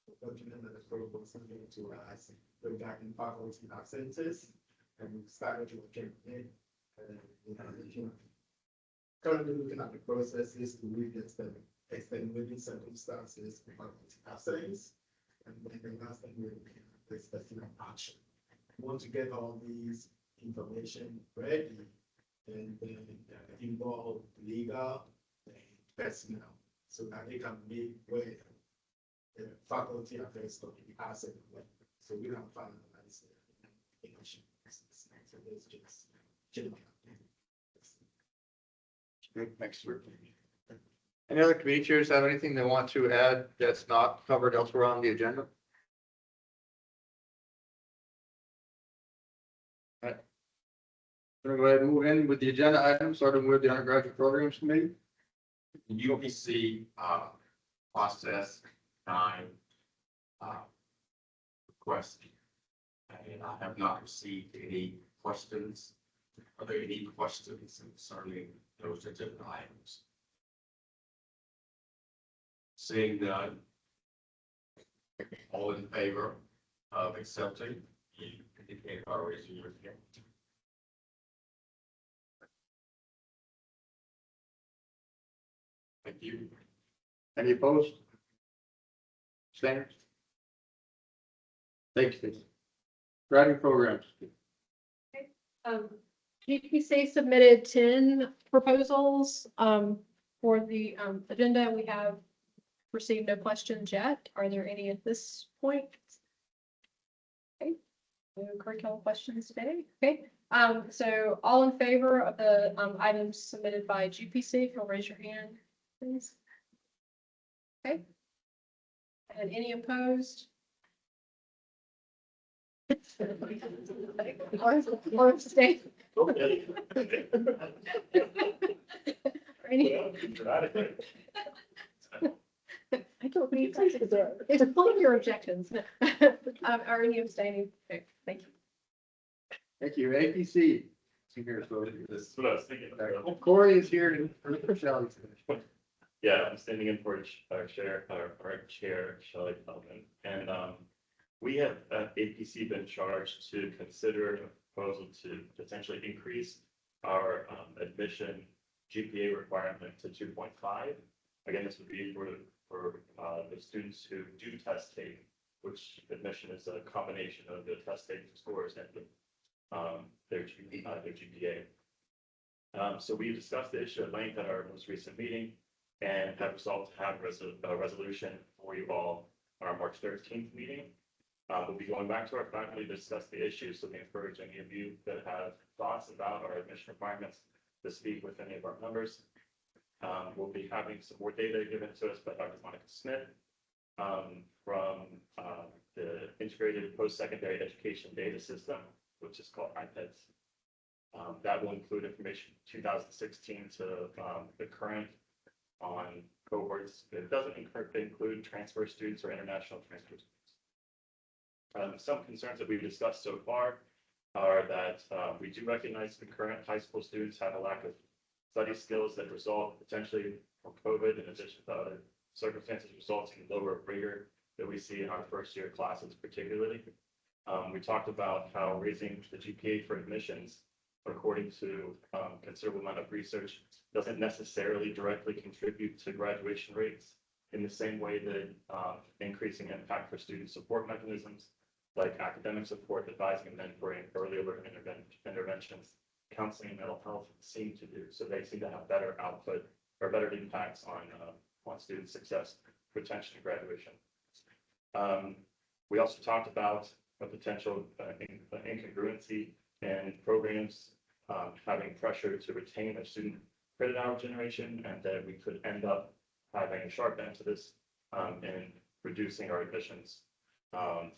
the document that is proposing to us regarding faculty absences, and we started working on it. Currently looking at the processes to witness the extenuating circumstances for faculty absence, and then the last thing we're looking at is specific action. We want to get all these information ready and then involve legal and personnel so that they can meet with the faculty affairs committee as a way. So we have finalized the information. So there's just general. Next week. Any other committee chairs have anything they want to add that's not covered elsewhere on the agenda? All right. We're gonna go ahead and move in with the agenda items, starting with the undergraduate programs committee. UWC process 9 request, and I have not received any questions. Are there any questions concerning those agenda items? Seeing none, all in favor of accepting, you indicate by raising your hand. Thank you. Any opposed? Standards? Thanks, Steve. Graduate programs. GPC submitted 10 proposals for the agenda. We have received no questions yet. Are there any at this point? Okay, no curriculum questions today. Okay, so all in favor of the items submitted by GPC, if you'll raise your hand, please. Okay. And any opposed? Or abstain? Or any- I don't need to. It's pulling your objections. Are any abstaining? Okay, thank you. Thank you. APC. Senior Associate. This is what I was thinking. Corey is here and Shelley's finished. Yeah, I'm standing in for our chair, Shelley Feldman, and we have at APC been charged to consider a proposal to potentially increase our admission GPA requirement to 2.5. Again, this would be for the students who do test take, which admission is a combination of the test taking scores and their GPA. So we discussed the issue at length at our most recent meeting and have resolved to have a resolution for you all on our March 13th meeting. We'll be going back to our faculty to discuss the issue, so we encourage any of you that have thoughts about our admission requirements to speak with any of our members. We'll be having some more data given to us by Dr. Monica Smith from the Integrated Post-Secondary Education Data System, which is called IPEDS. That will include information 2016 to the current on cohorts. It doesn't include transfer students or international transfer students. Some concerns that we've discussed so far are that we do recognize the current high school students have a lack of study skills that result potentially from COVID, in addition to other circumstances resulting in lower rigor that we see in our first year classes particularly. We talked about how raising the GPA for admissions, according to considerable amount of research, doesn't necessarily directly contribute to graduation rates in the same way that increasing impact for student support mechanisms like academic support, advising and mentoring, early learning interventions, counseling, and mental health seem to do. So they seem to have better output or better impacts on student success, retention, and graduation. We also talked about a potential incongruency in programs having pressure to retain a student credit hour generation, and that we could end up having a sharp end to this and reducing our admissions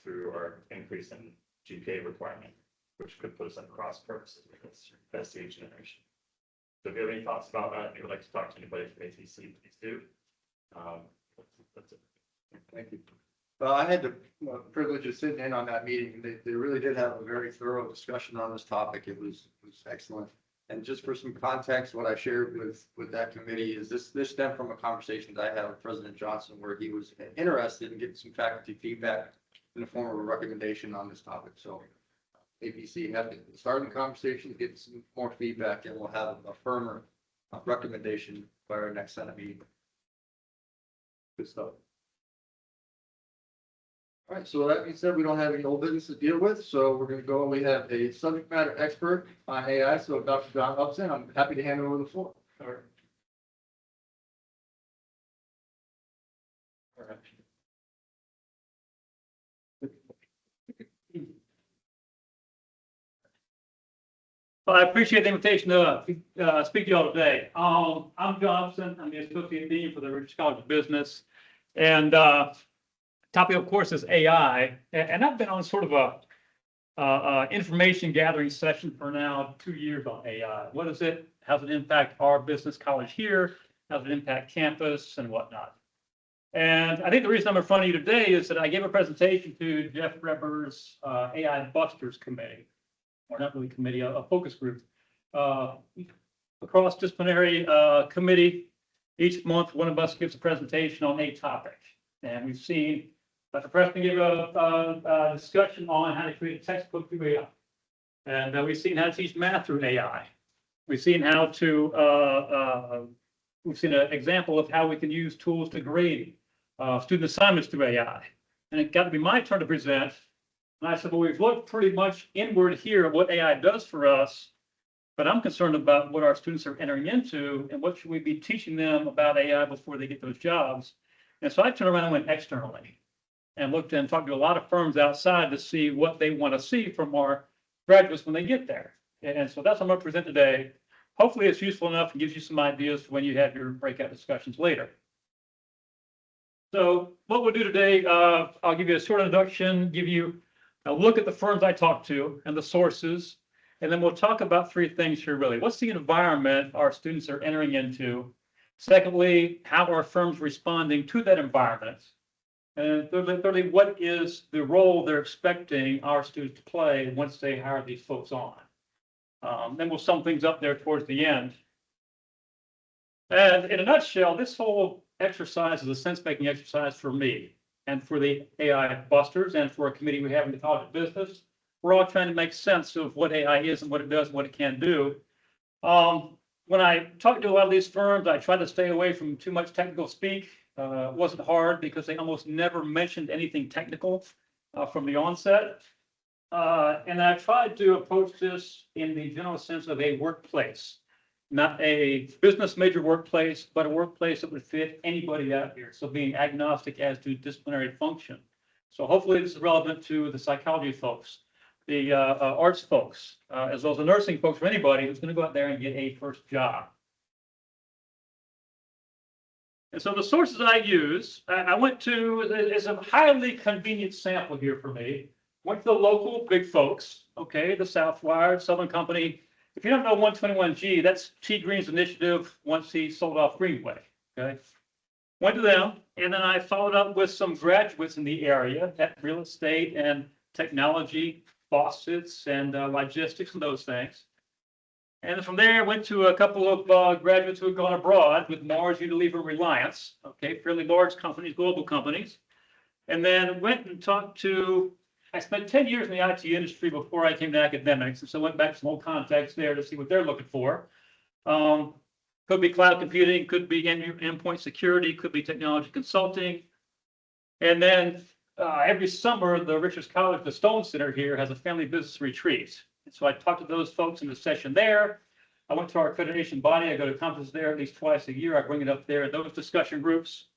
through our increase in GPA requirement, which could put us at cross purposes with this SCH generation. So if you have any thoughts about that, if you would like to talk to anybody from ATC, please do. That's it. Thank you. Well, I had the privilege of sitting in on that meeting. They really did have a very thorough discussion on this topic. It was excellent. And just for some context, what I shared with that committee is this stemmed from a conversation that I had with President Johnson, where he was interested in getting some faculty feedback in the form of a recommendation on this topic. So APC had to start the conversation, get some more feedback, and we'll have a firmer recommendation by our next Senate meeting. Good stuff. All right, so that being said, we don't have any old business to deal with, so we're going to go. We have a subject matter expert on AI, so Dr. John Upson, I'm happy to hand over the floor. All right. All right. Well, I appreciate the invitation to speak to you all today. I'm John Upson. I'm the Associate Dean for the Richards College of Business. And topic, of course, is AI. And I've been on sort of a information gathering session for now 2 years on AI. What is it? How does it impact our business college here? How does it impact campus and whatnot? And I think the reason I'm in front of you today is that I gave a presentation to Jeff Repper's AI Busters Committee, or not really committee, a focus group, cross-disciplinary committee. Each month, one of us gives a presentation on a topic. And we've seen Dr. Preston give a discussion on how to create a textbook through AI. And we've seen how to teach math through AI. We've seen how to, we've seen an example of how we can use tools to grade student assignments through AI. And it got to be my turn to present. And I said, well, we've looked pretty much inward here at what AI does for us. But I'm concerned about what our students are entering into and what should we be teaching them about AI before they get those jobs. And so I turned around and went externally and looked and talked to a lot of firms outside to see what they want to see from our graduates when they get there. And so that's what I'm going to present today. Hopefully it's useful enough and gives you some ideas for when you have your breakout discussions later. So what we'll do today, I'll give you a short introduction, give you a look at the firms I talked to and the sources, and then we'll talk about three things here really. What's the environment our students are entering into? Secondly, how are firms responding to that environment? And thirdly, what is the role they're expecting our students to play once they hire these folks on? Then we'll sum things up there towards the end. And in a nutshell, this whole exercise is a sense-making exercise for me and for the AI busters and for a committee we have in the College of Business. We're all trying to make sense of what AI is and what it does and what it can do. When I talk to a lot of these firms, I try to stay away from too much technical speak. It wasn't hard because they almost never mentioned anything technical from the onset. And I tried to approach this in the general sense of a workplace, not a business major workplace, but a workplace that would fit anybody out here. So being agnostic as to disciplinary function. So hopefully this is relevant to the psychology folks, the arts folks, as well as the nursing folks, for anybody who's going to go out there and get a first job. And so the sources I use, I went to, is a highly convenient sample here for me. Went to the local big folks, okay, the Southwire, Southern Company. If you don't know 121G, that's T. Green's initiative once he sold off Greenway, okay? Went to them, and then I followed up with some graduates in the area at real estate and technology, faucets, and logistics and those things. And from there, I went to a couple of graduates who had gone abroad with Mars, Unilever, Reliance, okay, fairly large companies, global companies. And then went and talked to, I spent 10 years in the IT industry before I came to academics. And so went back to some old contacts there to see what they're looking for. Could be cloud computing, could be endpoint security, could be technology consulting. And then every summer, the Richards College, the Stone Center here has a family business retreat. And so I talked to those folks in the session there. I went to our accreditation body. I go to conferences there at least twice a year. I bring it up there in those discussion groups.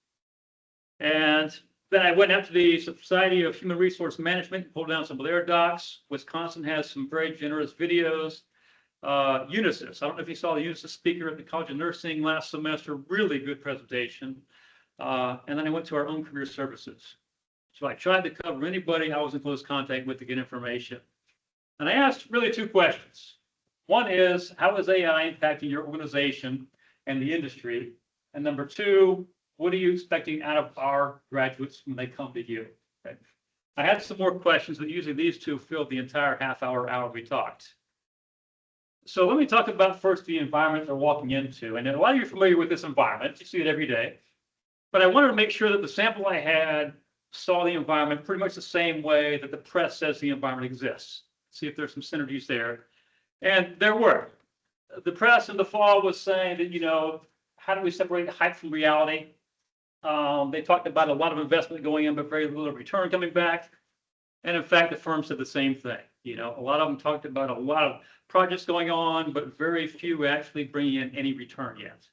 And then I went out to the Society of Human Resource Management, pulled down some of their docs. Wisconsin has some very generous videos. Unisys, I don't know if you saw the Unisys speaker at the College of Nursing last semester, really good presentation. And then I went to our own career services. So I tried to cover anybody I was in close contact with to get information. And I asked really two questions. One is, how is AI impacting your organization and the industry? And number two, what are you expecting out of our graduates when they come to you? Okay. I had some more questions, but usually these two filled the entire hour we talked. So let me talk about first the environment they're walking into. And a lot of you are familiar with this environment. You see it every day. But I wanted to make sure that the sample I had saw the environment pretty much the same way that the press says the environment exists. See if there's some synergies there. And there were. The press in the fall was saying that, you know, how do we separate hype from reality? They talked about a lot of investment going in, but very little return coming back. And in fact, the firm said the same thing. You know, a lot of them talked about a lot of projects going on, but very few actually bringing in any return yet.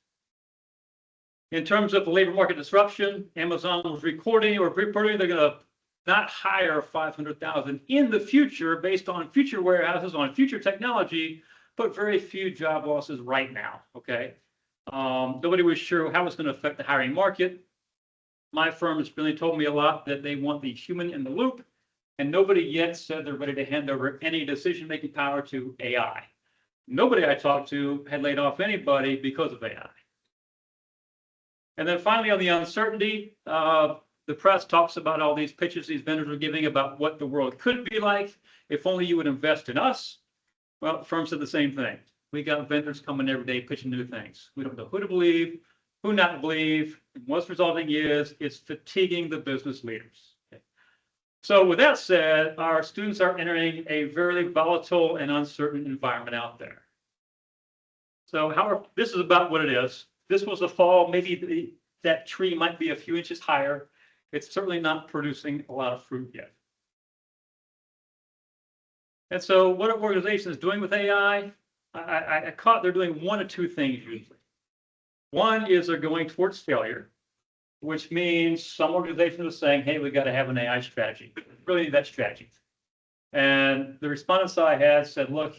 In terms of the labor market disruption, Amazon was reporting they're going to not hire 500,000 in the future based on future warehouses, on future technology, but very few job losses right now, okay? Nobody was sure how it's going to affect the hiring market. My firm has really told me a lot that they want the human in the loop, and nobody yet said they're ready to hand over any decision-making power to AI. Nobody I talked to had laid off anybody because of AI. And then finally, on the uncertainty, the press talks about all these pitches these vendors are giving about what the world could be like if only you would invest in us. Well, the firm said the same thing. We got vendors coming every day pitching new things. We don't know who to believe, who not to believe. And what's resulting is it's fatiguing the business leaders. Okay. So with that said, our students are entering a very volatile and uncertain environment out there. So however, this is about what it is. This was the fall, maybe that tree might be a few inches higher. It's certainly not producing a lot of fruit yet. And so what are organizations doing with AI? I caught they're doing one of two things usually. One is they're going towards failure, which means some organizations are saying, hey, we got to have an AI strategy. Really need that strategy. And the respondents I had said, look,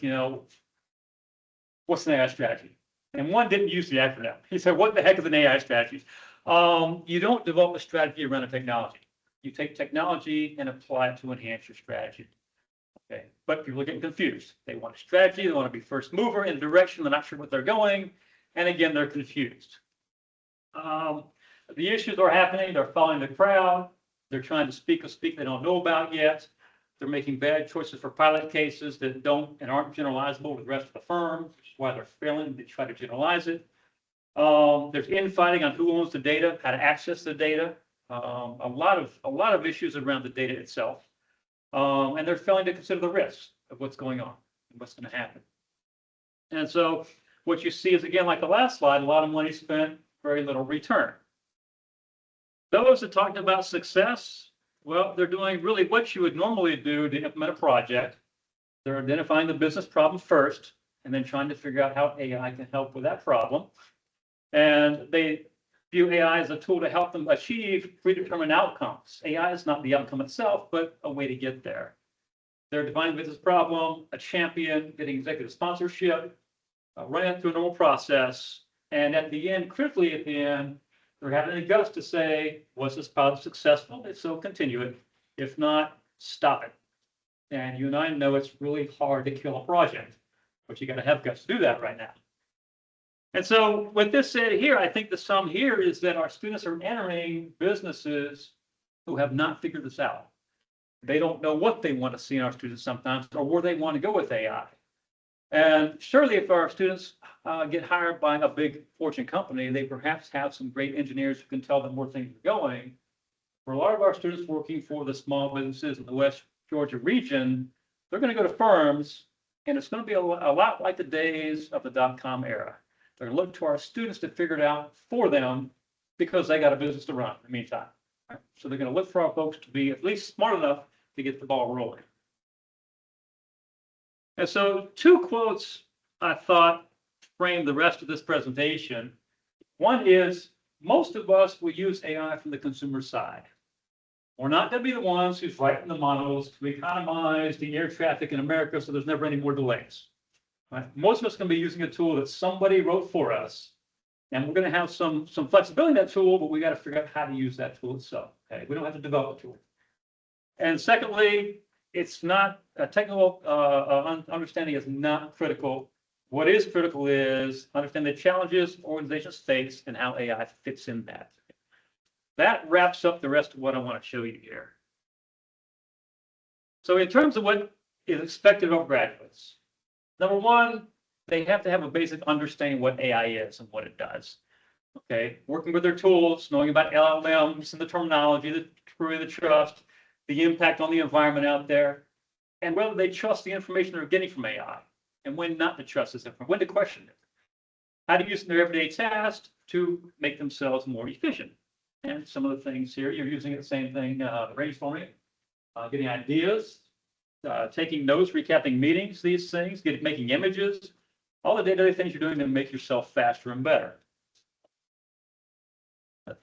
what's an AI strategy? And one didn't use the acronym. He said, what the heck is an AI strategy? You don't develop a strategy around a technology. You take technology and apply it to enhance your strategy. Okay, but people are getting confused. They want a strategy, they want to be first mover in a direction, they're not sure what they're going, and again, they're confused. The issues are happening, they're following the crowd, they're trying to speak a speak they don't know about yet. They're making bad choices for pilot cases that don't and aren't generalizable with the rest of the firm, which is why they're failing to try to generalize it. There's infighting on who owns the data, how to access the data. A lot of issues around the data itself. And they're failing to consider the risks of what's going on and what's going to happen. And so what you see is, again, like the last slide, a lot of money spent, very little return. Those that talked about success, well, they're doing really what you would normally do to implement a project. They're identifying the business problem first, and then trying to figure out how AI can help with that problem. And they view AI as a tool to help them achieve predetermined outcomes. AI is not the outcome itself, but a way to get there. They're defining the business problem, a champion, getting executive sponsorship, running it through a normal process. And at the end, critically at the end, they're having the guts to say, was this pilot successful? If so, continue it. If not, stop it. And you and I know it's really hard to kill a project, but you got to have guts to do that right now. And so with this said here, I think the sum here is that our students are entering businesses who have not figured this out. They don't know what they want to see in our students sometimes, or where they want to go with AI. And surely if our students get hired by a big Fortune company, they perhaps have some great engineers who can tell them where things are going. For a lot of our students working for the small businesses in the West Georgia region, they're going to go to firms, and it's going to be a lot like the days of the dot-com era. They're going to look to our students to figure it out for them because they got a business to run in the meantime. Right? So they're going to look for our folks to be at least smart enough to get the ball rolling. And so two quotes I thought frame the rest of this presentation. One is, most of us will use AI from the consumer side. We're not going to be the ones who's writing the models to economize the air traffic in America so there's never any more delays. Right? Most of us are going to be using a tool that somebody wrote for us, and we're going to have some flexibility in that tool, but we got to figure out how to use that tool itself. Okay? We don't have to develop a tool. And secondly, it's not a technical understanding is not critical. What is critical is understand the challenges organizations face and how AI fits in that. That wraps up the rest of what I want to show you here. So in terms of what is expected of graduates, number one, they have to have a basic understanding of what AI is and what it does. Okay, working with their tools, knowing about LLMs and the terminology, the degree of the trust, the impact on the environment out there, and whether they trust the information they're getting from AI, and when not to trust this information, when to question it. How to use it in their everyday tasks to make themselves more efficient. And some of the things here, you're using the same thing, brainstorming, getting ideas, taking notes, recapping meetings, these things, making images, all the day-to-day things you're doing to make yourself faster and better.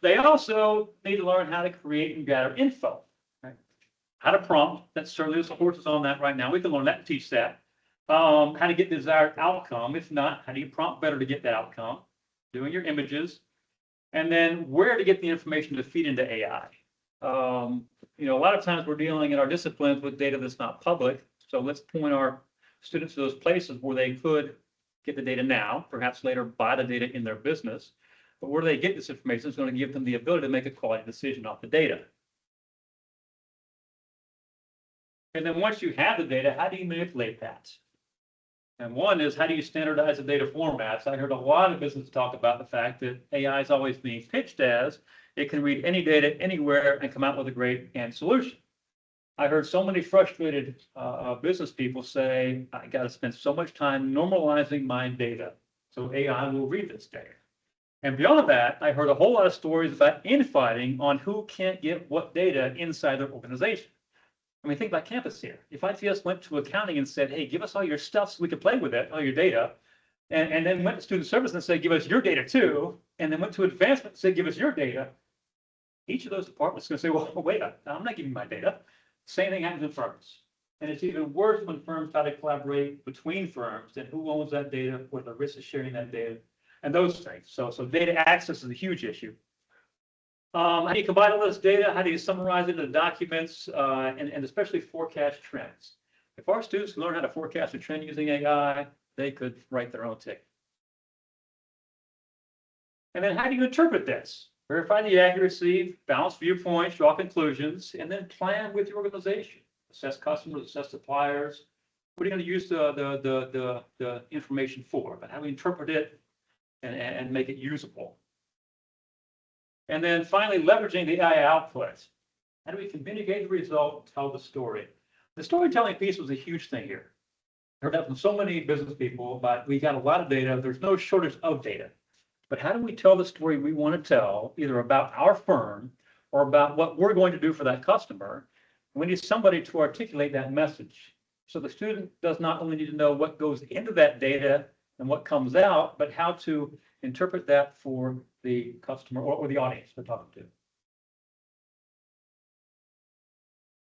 They also need to learn how to create and gather info. Right? How to prompt, that's certainly the course is on that right now. We can learn that and teach that. How to get the desired outcome. If not, how do you prompt better to get that outcome? Doing your images. And then where to get the information to feed into AI. A lot of times we're dealing in our disciplines with data that's not public. So let's point our students to those places where they could get the data now, perhaps later buy the data in their business. But where they get this information is going to give them the ability to make a quality decision off the data. And then once you have the data, how do you manipulate that? And one is, how do you standardize the data formats? I heard a lot of businesses talk about the fact that AI is always being pitched as it can read any data anywhere and come out with a great end solution. I heard so many frustrated business people say, I got to spend so much time normalizing my data so AI will read this data. And beyond that, I heard a whole lot of stories about infighting on who can't get what data inside their organization. I mean, think about campus here. If I just went to accounting and said, hey, give us all your stuff so we can play with it, all your data, and then went to student service and said, give us your data too, and then went to advancement and said, give us your data, each of those departments is going to say, well, wait, I'm not giving my data. Same thing happens in firms. And it's even worse when firms try to collaborate between firms and who owns that data, what the risk of sharing that data, and those things. So data access is a huge issue. How do you combine all this data? How do you summarize it into documents, and especially forecast trends? If our students learn how to forecast a trend using AI, they could write their own ticket. And then how do you interpret this? Verify the accuracy, balance viewpoints, draw conclusions, and then plan with your organization. Assess customers, assess suppliers. What are you going to use the information for? But how do we interpret it and make it usable? And then finally, leveraging the AI output. How do we communicate the result and tell the story? The storytelling piece was a huge thing here. I heard that from so many business people, but we got a lot of data. There's no shortage of data. But how do we tell the story we want to tell, either about our firm or about what we're going to do for that customer? We need somebody to articulate that message. So the student does not only need to know what goes into that data and what comes out, but how to interpret that for the customer or the audience they're talking to.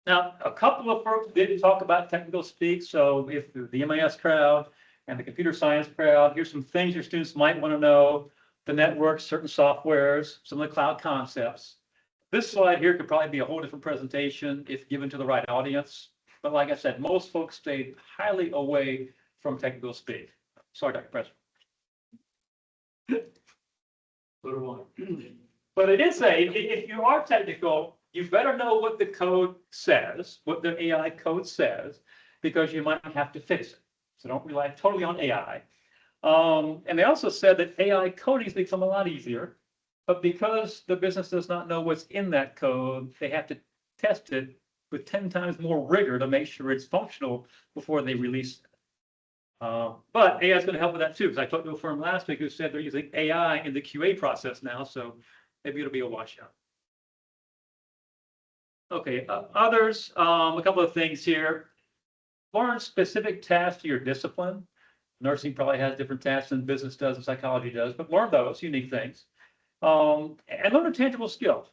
Now, a couple of folks did talk about technical speak. So if the MIS crowd and the computer science crowd, here's some things your students might want to know: the networks, certain softwares, some of the cloud concepts. This slide here could probably be a whole different presentation if given to the right audience. But like I said, most folks stayed highly away from technical speak. Sorry, Dr. President. But it did say, if you are technical, you better know what the code says, what the AI code says, because you might have to fix it. So don't rely totally on AI. And they also said that AI coding has become a lot easier, but because the business does not know what's in that code, they have to test it with 10 times more rigor to make sure it's functional before they release it. But AI is going to help with that too, because I talked to a firm last week who said they're using AI in the QA process now, so maybe it'll be a washout. Okay, others, a couple of things here. Learn specific tasks to your discipline. Nursing probably has different tasks than business does and psychology does, but learn those unique things. And learn a tangible skill.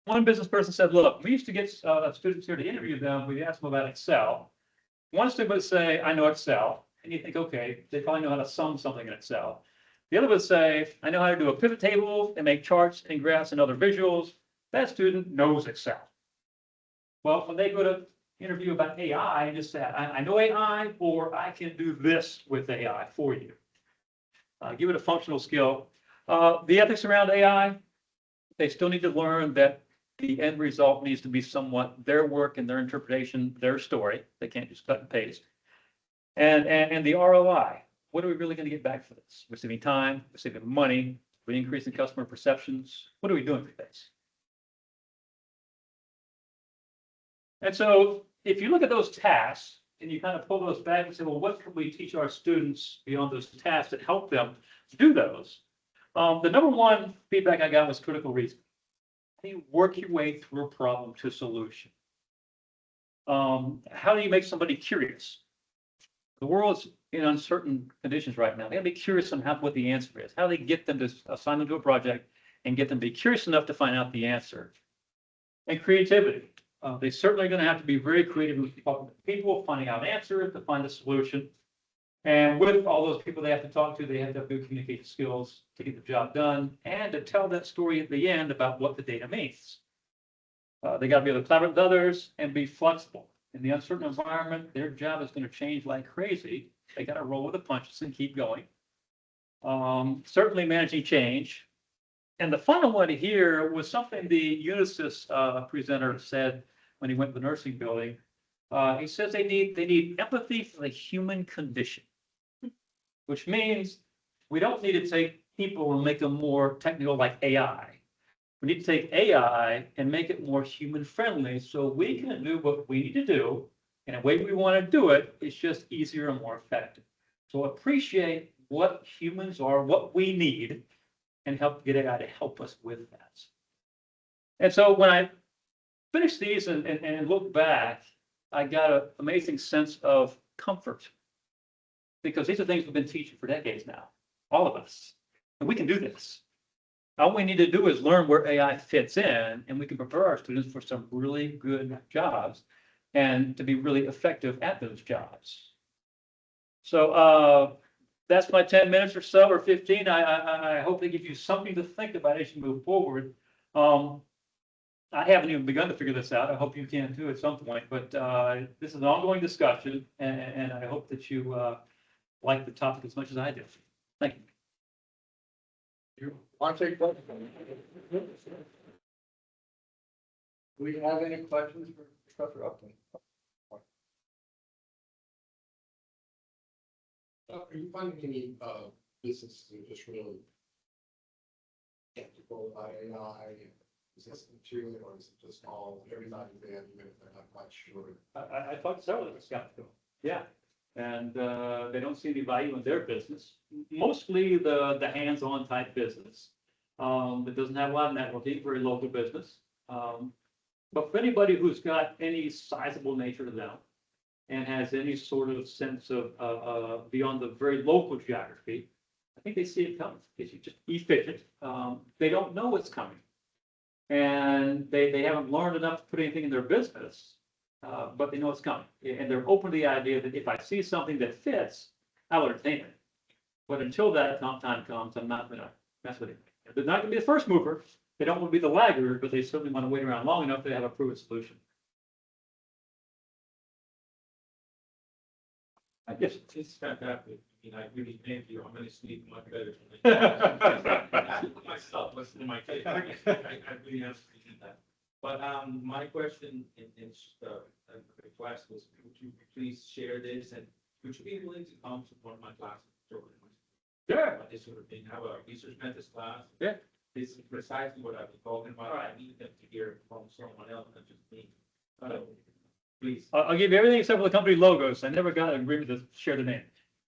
One business person said, look, we used to get students here to interview them. We asked them about Excel. One student would say, I know Excel. And you think, okay, they probably know how to sum something in Excel. The other would say, I know how to do a pivot table and make charts and graphs and other visuals. That student knows Excel. Well, when they go to interview about AI, and just say, I know AI, or I can do this with AI for you. Give it a functional skill. The ethics around AI, they still need to learn that the end result needs to be somewhat their work and their interpretation, their story. They can't just cut and paste. And the ROI, what are we really going to get back for this? We're saving time, we're saving money, we're increasing customer perceptions. What are we doing for this? And so if you look at those tasks and you kind of pull those back and say, well, what can we teach our students beyond those tasks that help them do those? The number one feedback I got was critical reasoning. How do you work your way through a problem to a solution? How do you make somebody curious? The world's in uncertain conditions right now. They gotta be curious on what the answer is. How do they get them to assign them to a project and get them to be curious enough to find out the answer? And creativity. They certainly are going to have to be very creative with people, finding out answers to find a solution. And with all those people they have to talk to, they have to have good communication skills to get the job done and to tell that story at the end about what the data means. They got to be able to collaborate with others and be flexible. In the uncertain environment, their job is going to change like crazy. They got to roll with the punches and keep going. Certainly managing change. And the final one here was something the Unisys presenter said when he went to the nursing building. He says they need empathy for the human condition, which means we don't need to take people and make them more technical like AI. We need to take AI and make it more human friendly so we can do what we need to do in a way we want to do it. It's just easier and more effective. So appreciate what humans are, what we need, and help get AI to help us with that. And so when I finish these and look back, I got an amazing sense of comfort. Because these are things we've been teaching for decades now, all of us, and we can do this. All we need to do is learn where AI fits in, and we can prepare our students for some really good jobs and to be really effective at those jobs. So that's my 10 minutes or so, or 15. I hope they give you something to think about as you move forward. I haven't even begun to figure this out. I hope you can too at some point, but this is an ongoing discussion, and I hope that you like the topic as much as I do. Thank you. You want to take questions? Do we have any questions for Professor Upton? Are you finding any, businesses who are just really skeptical about AI? Is this material or is it just all, everybody's there, even if they're not quite sure? I talked to several of them skeptical. Yeah. And they don't see any value in their business. Mostly the hands-on type business that doesn't have a lot of networking, very local business. But for anybody who's got any sizable nature to them and has any sort of sense of beyond the very local geography, I think they see it coming. It's just efficient. They don't know what's coming. And they haven't learned enough to put anything in their business. But they know it's coming, and they're open to the idea that if I see something that fits, I'll entertain it. But until that time comes, I'm not going to mess with it. They're not going to be the first mover. They don't want to be the laggard, but they certainly want to wait around long enough to have a proven solution. I guess It's fantastic. I really thank you. I'm gonna sleep much better. Myself, listening to my kids. I really appreciate that. But, my question in class was, would you please share this and would you be willing to come to one of my classes? Sure. This sort of thing, have a research methods class. Yeah. This is precisely what I've been talking about. All right. I need them to hear from someone else, not just me. So, please. I'll give you everything except for the company logos. I never got an agreement to share the name.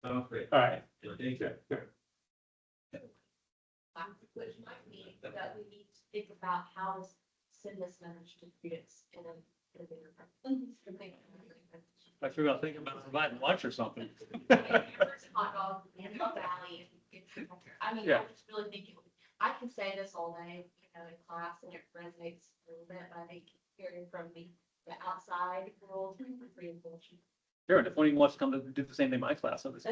Sounds great. All right. Thank you. Which might mean that we need to think about how to send this message to students in a bigger. I figured I'll think about providing lunch or something. Hot dog in the valley. I mean, Yeah. I just really think I can say this all day, in class, and it resonates a little bit, but I think hearing from the outside world is pretty important. Sure, and if one wants to come to do the same thing in my class, I'll just.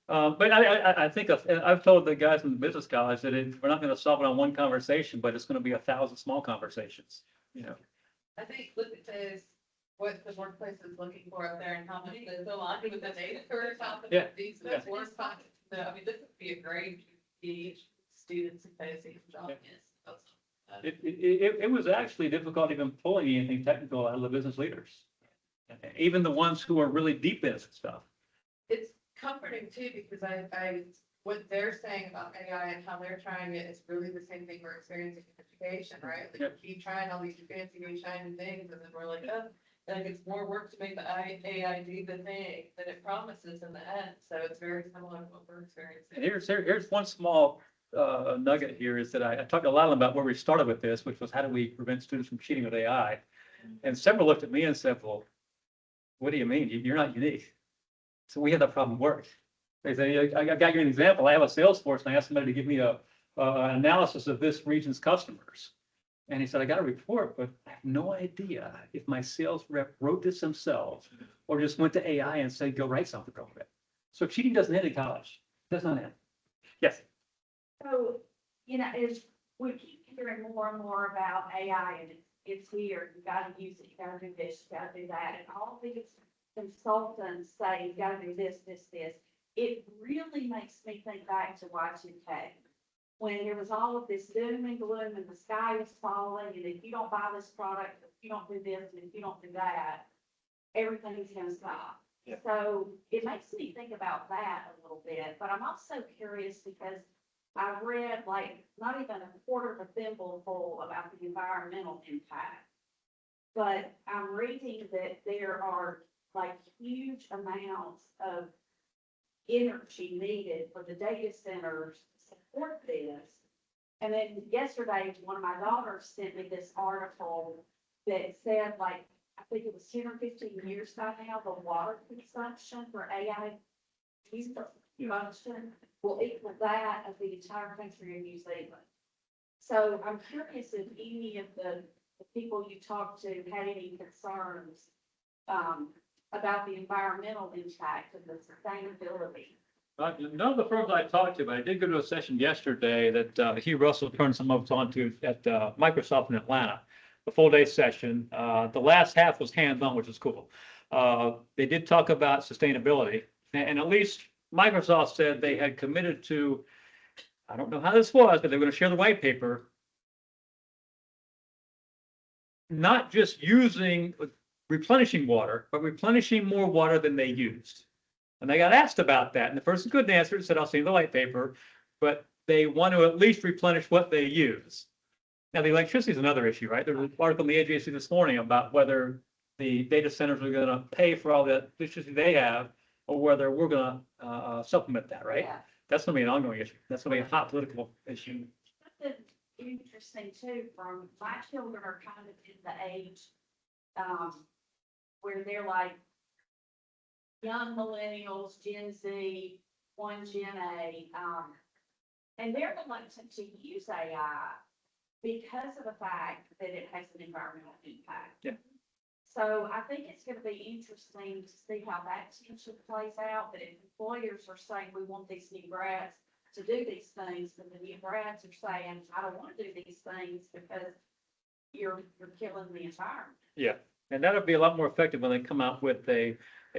But I think I've told the guys in the business college that we're not going to solve it on one conversation, but it's going to be 1,000 small conversations, I think, look, it says what the workplace is looking for up there and how much is aligned with the data curve competencies. Yeah. Work finding. So, I mean, this would be a great gauge students and basic job is. It was actually difficult even pulling anything technical out of the business leaders. Even the ones who are really deep in stuff. It's comforting too, because what they're saying about AI and how they're trying it is really the same thing we're experiencing in education, right? Like, we keep trying all these fancy new shiny things, and then we're like, oh, like it's more work to make the AI do the thing that it promises in the end. So it's very similar to what we're experiencing. And here's one small nugget here is that I talked a lot about where we started with this, which was how do we prevent students from cheating with AI? And several looked at me and said, well, what do you mean? You're not unique. So we had that problem work. They say, I got you an example. I have a Salesforce and I asked somebody to give me an analysis of this region's customers. And he said, I got a report, but I have no idea if my sales rep wrote this themselves or just went to AI and said, go write something real quick. So cheating doesn't end in college. It does not end. Yes. So, is we keep hearing more and more about AI and it's here, you gotta use it, you gotta do this, you gotta do that, and all these consultants say, you gotta do this, this, this. It really makes me think back to Y2K, when there was all of this doom and gloom and the sky is falling, and if you don't buy this product, if you don't do this, and if you don't do that, everything's gonna stop. Yeah. So it makes me think about that a little bit, but I'm also curious because I read like not even a quarter of a thimble full about the environmental impact. But I'm reading that there are like huge amounts of energy needed for the data centers to support this. And then yesterday, one of my daughters sent me this article that said like, I think it was 10 or 15 years by now, the water consumption for AI use function will equal that of the entire country of New Zealand. So I'm curious if any of the people you talked to had any concerns about the environmental impact of the sustainability. None of the firms I talked to, but I did go to a session yesterday that Hugh Russell turned some of us on to at Microsoft in Atlanta, a full day session. The last half was hands-on, which is cool. They did talk about sustainability, and at least Microsoft said they had committed to, I don't know how this was, but they were going to share the white paper, not just replenishing water, but replenishing more water than they used. And they got asked about that, and the person couldn't answer it, said, I'll see the white paper, but they want to at least replenish what they use. Now, the electricity is another issue, right? There was an article in the AJC this morning about whether the data centers are going to pay for all the electricity they have, or whether we're going to supplement that, right? Yeah. That's going to be an ongoing issue. That's going to be a hot political issue. Something interesting too, from my children are kind of in the age where they're like young millennials, Gen Z, one Gen A, and they're reluctant to use AI because of the fact that it has an environmental impact. Yeah. So I think it's going to be interesting to see how that tension plays out. But if employers are saying we want these new grads to do these things, and the new grads are saying I don't want to do these things because you're killing the environment. Yeah, and that'll be a lot more effective when they come out with a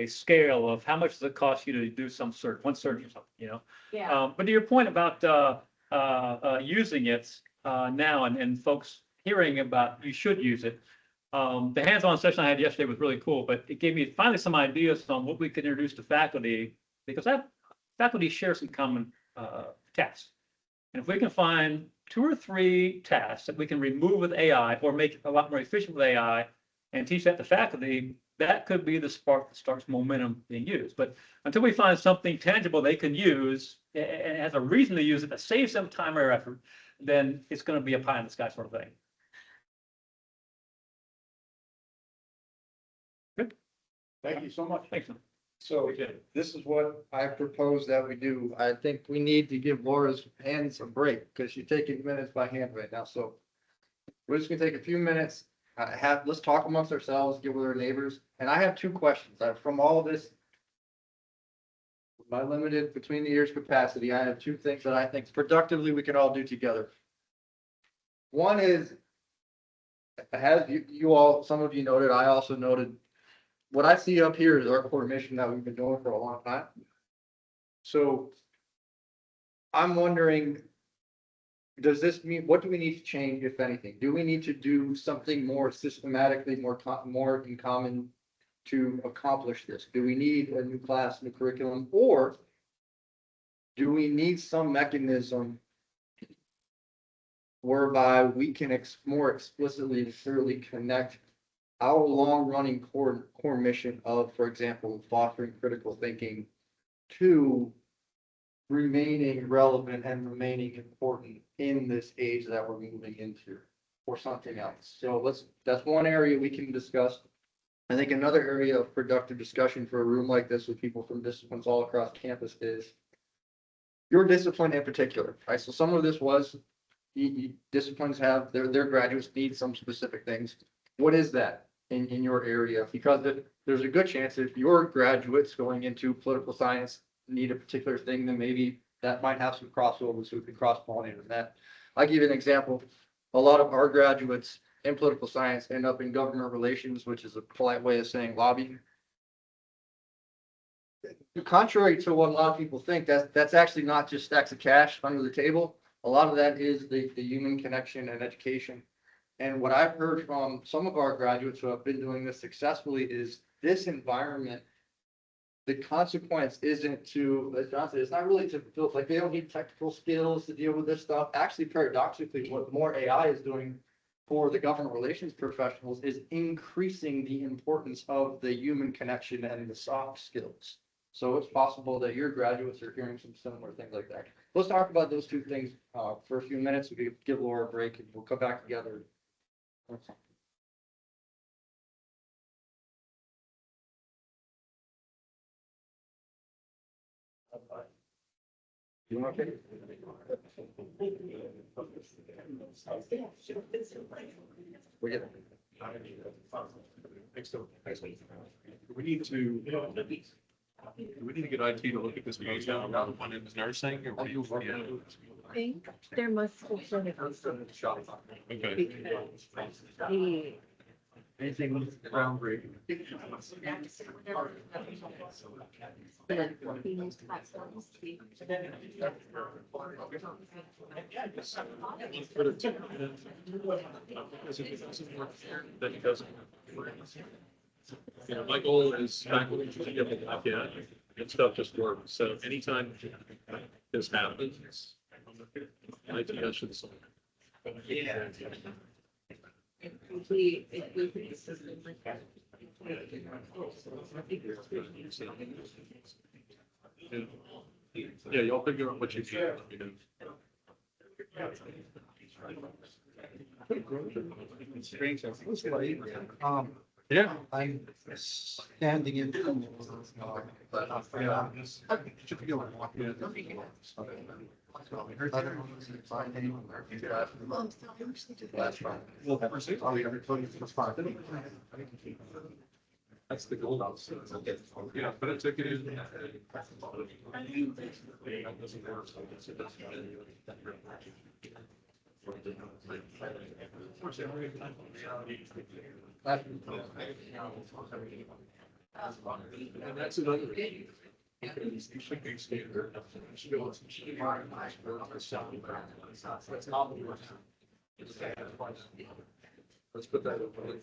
scale of how much does it cost you to do some search, one search or something, you know? Yeah. But to your point about using it now and folks hearing about you should use it. The hands-on session I had yesterday was really cool, but it gave me finally some ideas on what we could introduce to faculty, because faculty share some common tasks. And if we can find 2 or 3 tasks that we can remove with AI or make a lot more efficient with AI and teach that to faculty, that could be the spark that starts momentum being used. But until we find something tangible they can use and has a reason to use it that saves them time or effort, then it's going to be a pie in the sky sort of thing. Good. Thank you so much. Thanks. So Appreciate it. this is what I propose that we do. I think we need to give Laura's hands a break because she's taking minutes by hand right now. So we're just gonna take a few minutes, let's talk amongst ourselves, get with our neighbors. And I have 2 questions. From all of this, my limited between the ears capacity, I have 2 things that I think productively we can all do together. One is, as you all, some of you noted, I also noted, what I see up here is our core mission that we've been doing for a long time. So I'm wondering, does this mean, what do we need to change, if anything? Do we need to do something more systematically, more in common to accomplish this? Do we need a new class, new curriculum, or do we need some mechanism whereby we can more explicitly and clearly connect our long-running core mission of, for example, fostering critical thinking to remaining relevant and remaining important in this age that we're moving into, or something else? So that's one area we can discuss. I think another area of productive discussion for a room like this with people from disciplines all across campus is your discipline in particular, right? So some of this was disciplines have their graduates need some specific things. What is that in your area? Because there's a good chance if your graduates going into political science need a particular thing, then maybe that might have some crossover, so we can cross-pollinate with that. I'll give you an example. A lot of our graduates in political science end up in government relations, which is a polite way of saying lobbying. Contrary to what a lot of people think, that's actually not just stacks of cash under the table. A lot of that is the human connection and education. And what I've heard from some of our graduates who have been doing this successfully is this environment, the consequence isn't to, as John said, it's not really to feel like they don't need technical skills to deal with this stuff. Actually, paradoxically, what more AI is doing for the government relations professionals is increasing the importance of the human connection and the soft skills. So it's possible that your graduates are hearing some similar things like that. let's talk about those two things, for a few minutes. We could give Laura a break and we'll come back together. You want to? We get. We need to, we need to get IT to look at this page now about when it was nursing or what do you? I think there must be some. Okay. Anything groundbreaking? That it doesn't. You know, my goal is faculty to get the back in and stuff just works. So anytime this happens, IT should solve. Yeah. Yeah, y'all figure out what you can. Strange. Yeah. I'm standing in. That's the goal. Yeah, but it's a good. That doesn't work. And that's another. Let's put that over.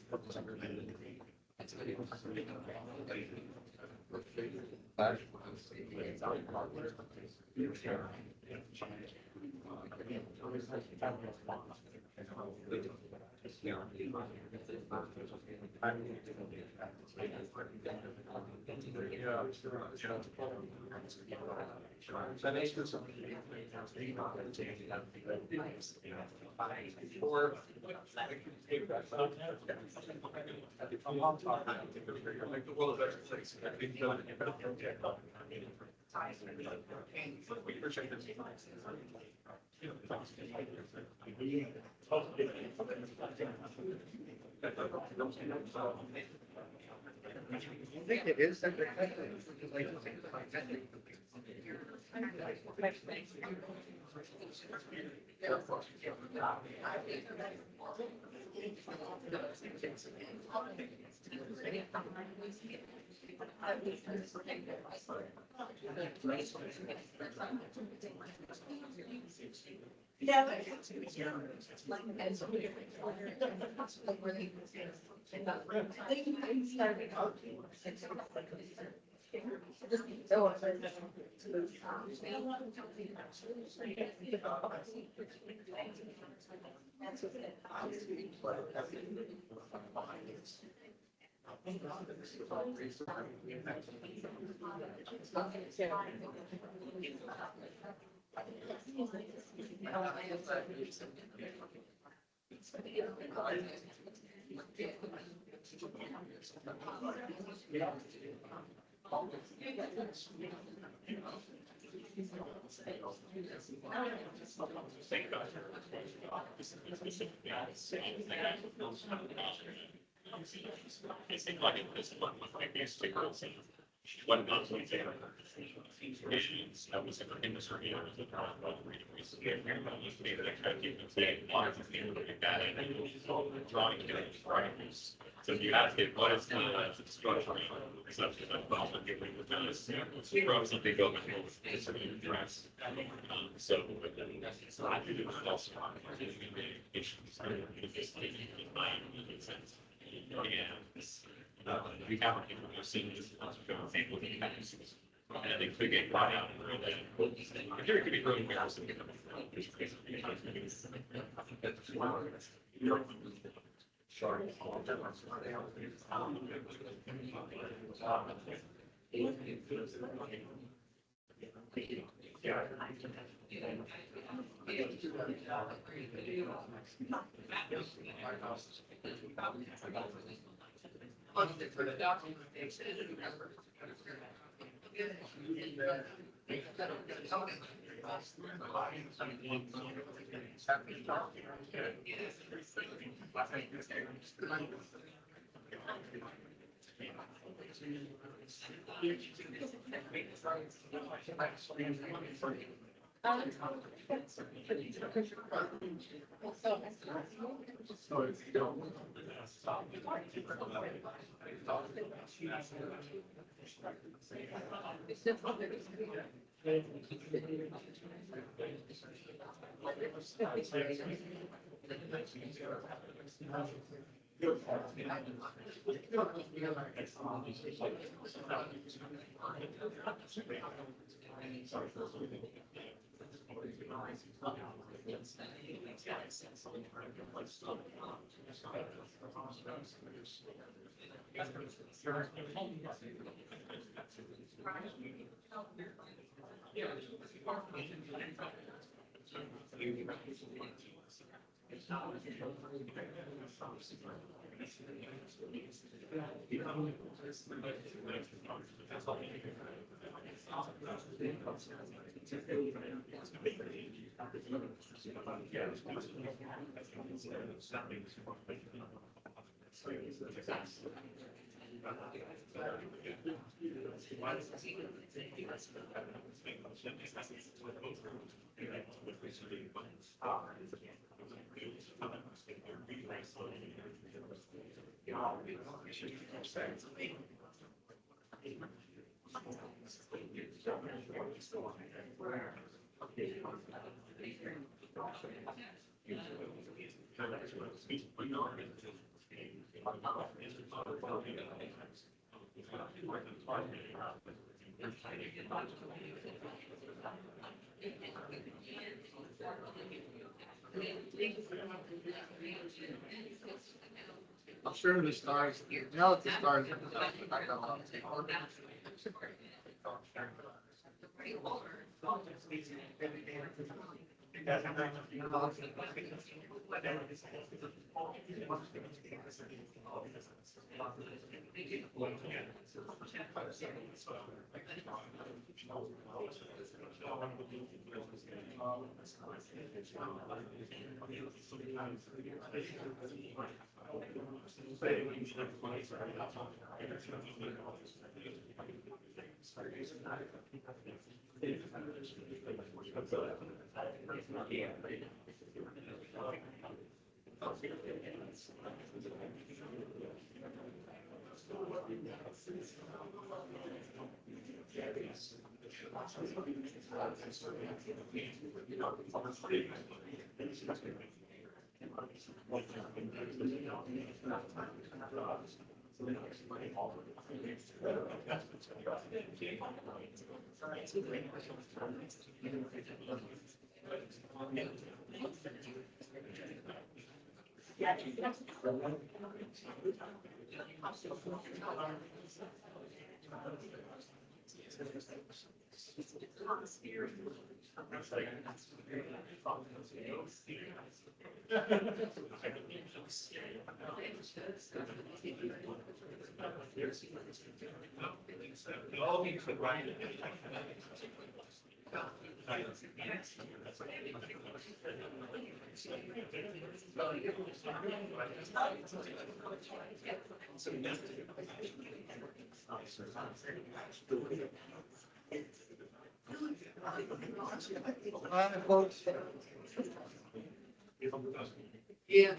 I think it is. One month we take. That was in the industry. Drawing kids, so you ask it, what is the structure? Something go so. I do also. We haven't seen this. And they could get brought out. I'm sure it could be really embarrassing. I'm sure the stars, now that the stars. Folks. Yeah.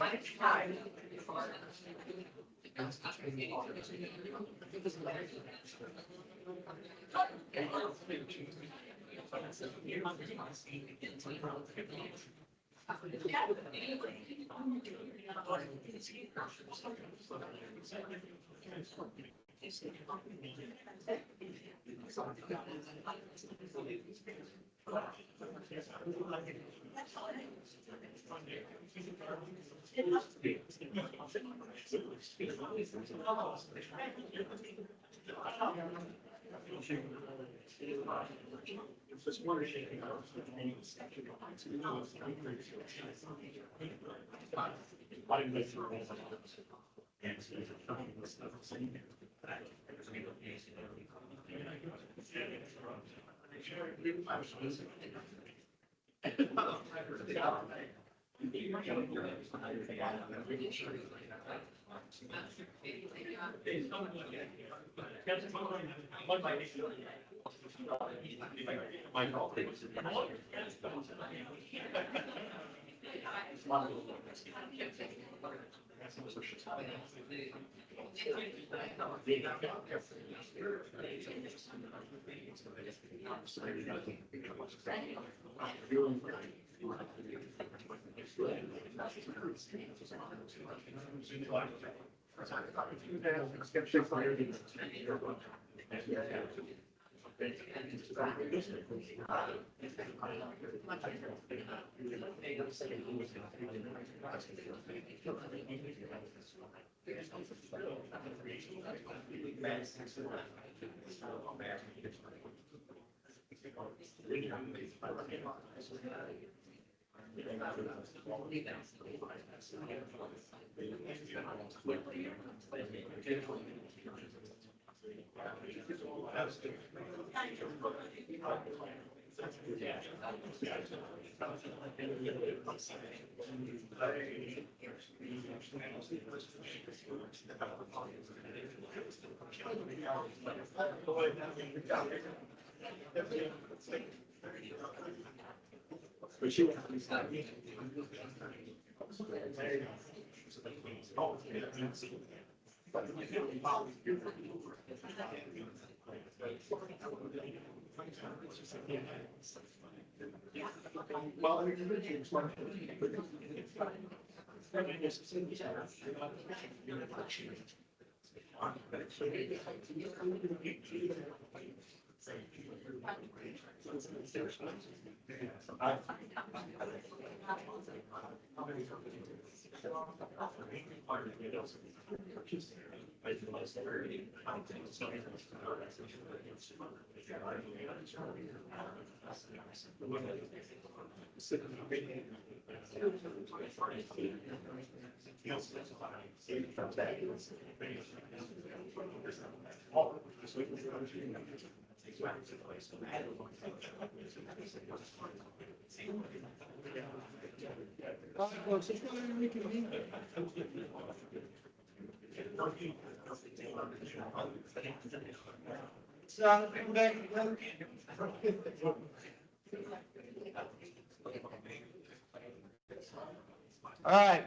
All right,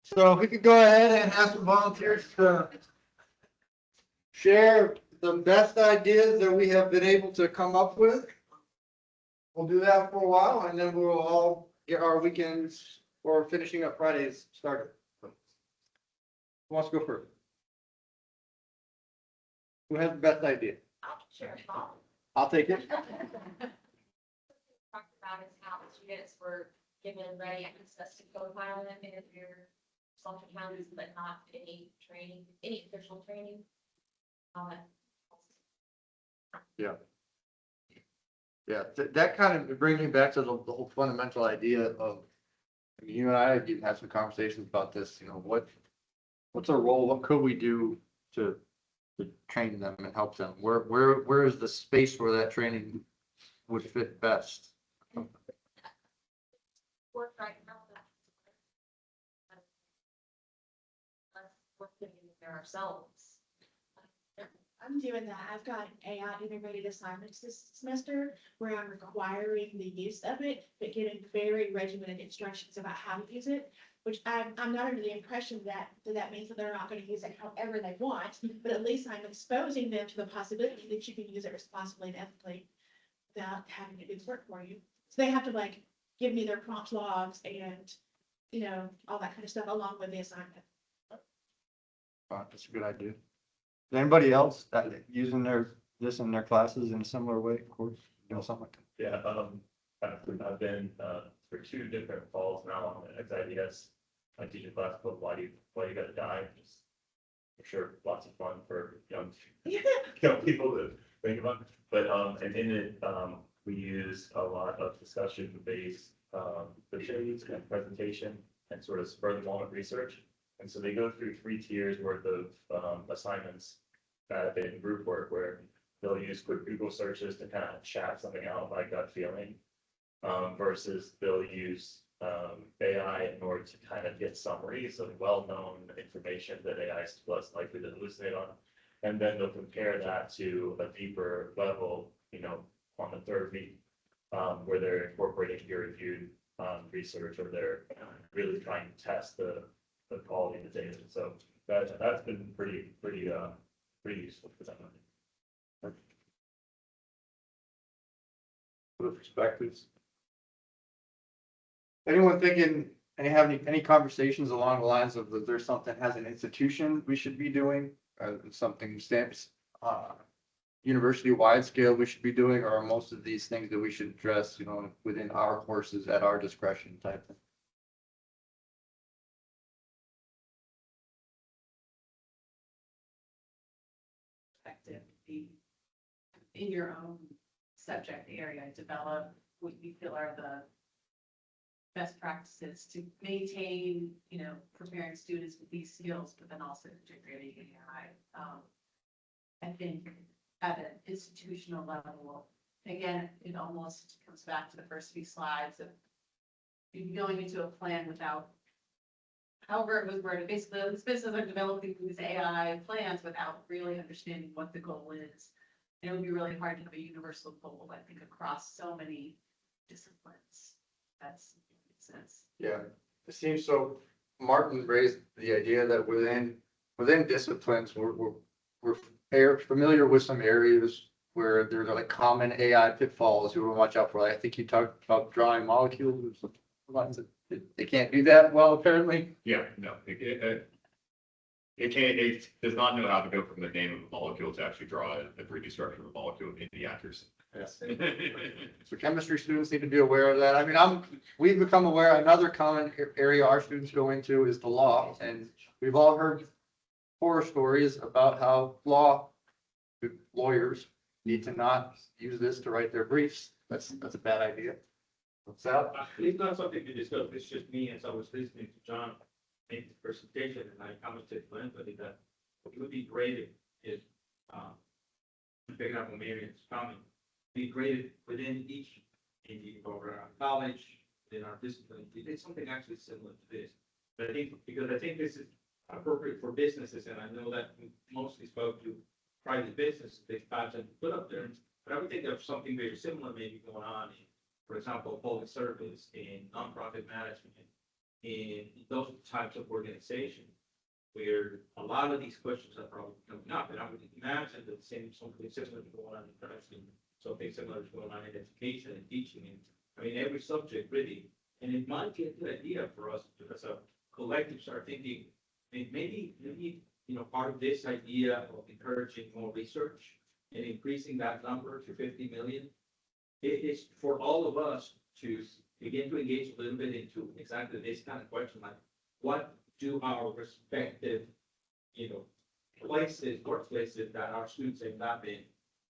so if we could go ahead and have some volunteers to share the best ideas that we have been able to come up with. We'll do that for a while and then we'll all get our weekends or finishing up Fridays started. Who wants to go first? Who has the best idea? Sure. I'll take it. Talked about is how the students were given ready access to co-pilot and their self-accounts, but not any training, any official training. Yeah, that kind of brings me back to the whole fundamental idea of, I mean, you and I even had some conversations about this, you know, what's our role? What could we do to train them and help them? Where is the space where that training would fit best? Work right now. We're putting it there ourselves. I'm doing that. I've got AI integrated assignments this semester where I'm requiring the use of it, but giving very regimented instructions about how to use it, which I'm not under the impression that means that they're not going to use it however they want, but at least I'm exposing them to the possibility that you can use it responsibly and ethically without having to do this work for you. So they have to like give me their prompt logs and, you know, all that kind of stuff along with the assignment. That's a good idea. Is anybody else using this in their classes in a similar way, of course, you know, something like that? Yeah, I've been, for 2 different falls now on the XIDS. I teach a class called Why You Gotta Die? Just, I'm sure lots of fun for young people to think about. But, and in it, we use a lot of discussion-based shades and presentation and sort of spur the moment research. And so they go through 3 tiers worth of assignments that in group work where they'll use quick Google searches to kind of chat something out by gut feeling, versus they'll use AI in order to kind of get summaries of well-known information that AI is less likely to hallucinate on. And then they'll compare that to a deeper level, on the 3rd week, where they're incorporating peer-reviewed research, or they're really trying to test the quality of the data. So that's been pretty useful for them. For the perspectives. Anyone thinking, any conversations along the lines of that there's something as an institution we should be doing, something stamps, university-wide scale we should be doing, or are most of these things that we should address, within our courses at our discretion type thing? Perspective, in your own subject area, develop what you feel are the best practices to maintain, preparing students with these skills, but then also integrating AI. I think at an institutional level, again, it almost comes back to the first few slides of going into a plan without, however it was worded, basically, this business are developing these AI plans without really understanding what the goal is. And it would be really hard to have a universal goal, I think, across so many disciplines. That's makes sense. Yeah, it seems so. Martin raised the idea that within disciplines, we're familiar with some areas where there's like common AI pitfalls you want to watch out for. Like, I think you talked about drawing molecules or something. They can't do that well, apparently. Yeah, no, it does not know how to go from the name of a molecule to actually draw a 3D structure of a molecule in the accuracy. Yes. So chemistry students need to be aware of that. I mean, we've become aware, another common area our students go into is the law. And we've all heard horror stories about how lawyers need to not use this to write their briefs. That's a bad idea. What's that? It's not something to discuss, it's just me, as I was listening to John make the presentation, and I commented to anybody that it would be great if picking up on Marion's comment, be great within each Indian program, college, within our discipline, we did something actually similar to this. But I think this is appropriate for businesses, and I know that we mostly spoke to private business, big pageant put up there, but I would think of something very similar maybe going on in, for example, public service, in nonprofit management, in those types of organizations, where a lot of these questions are probably coming up, and I would imagine that something similar is going on in nursing, something similar is going on in education and teaching, and I mean, every subject really, and it might be a good idea for us to, as a collective, start thinking, maybe, part of this idea of encouraging more research and increasing that number to 50 million, it is for all of us to begin to engage a little bit into exactly this kind of question, like, what do our respective, workplaces that our students have not been,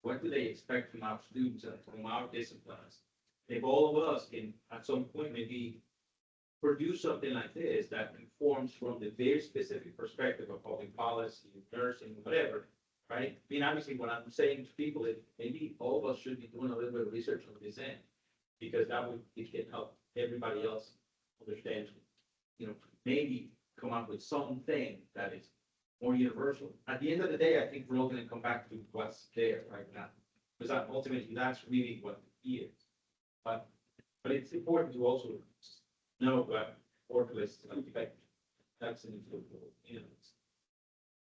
what do they expect from our students and from our disciplines? If all of us can, at some point, maybe produce something like this that informs from the very specific perspective of public policy, nursing, whatever, right? I mean, obviously, what I'm saying to people is maybe all of us should be doing a little bit of research on this end, because it can help everybody else understand, maybe come up with something that is more universal. At the end of the day, I think we're all going to come back to what's there right now, because ultimately that's really what it is. But it's important to also know what workplace affect. That's an important,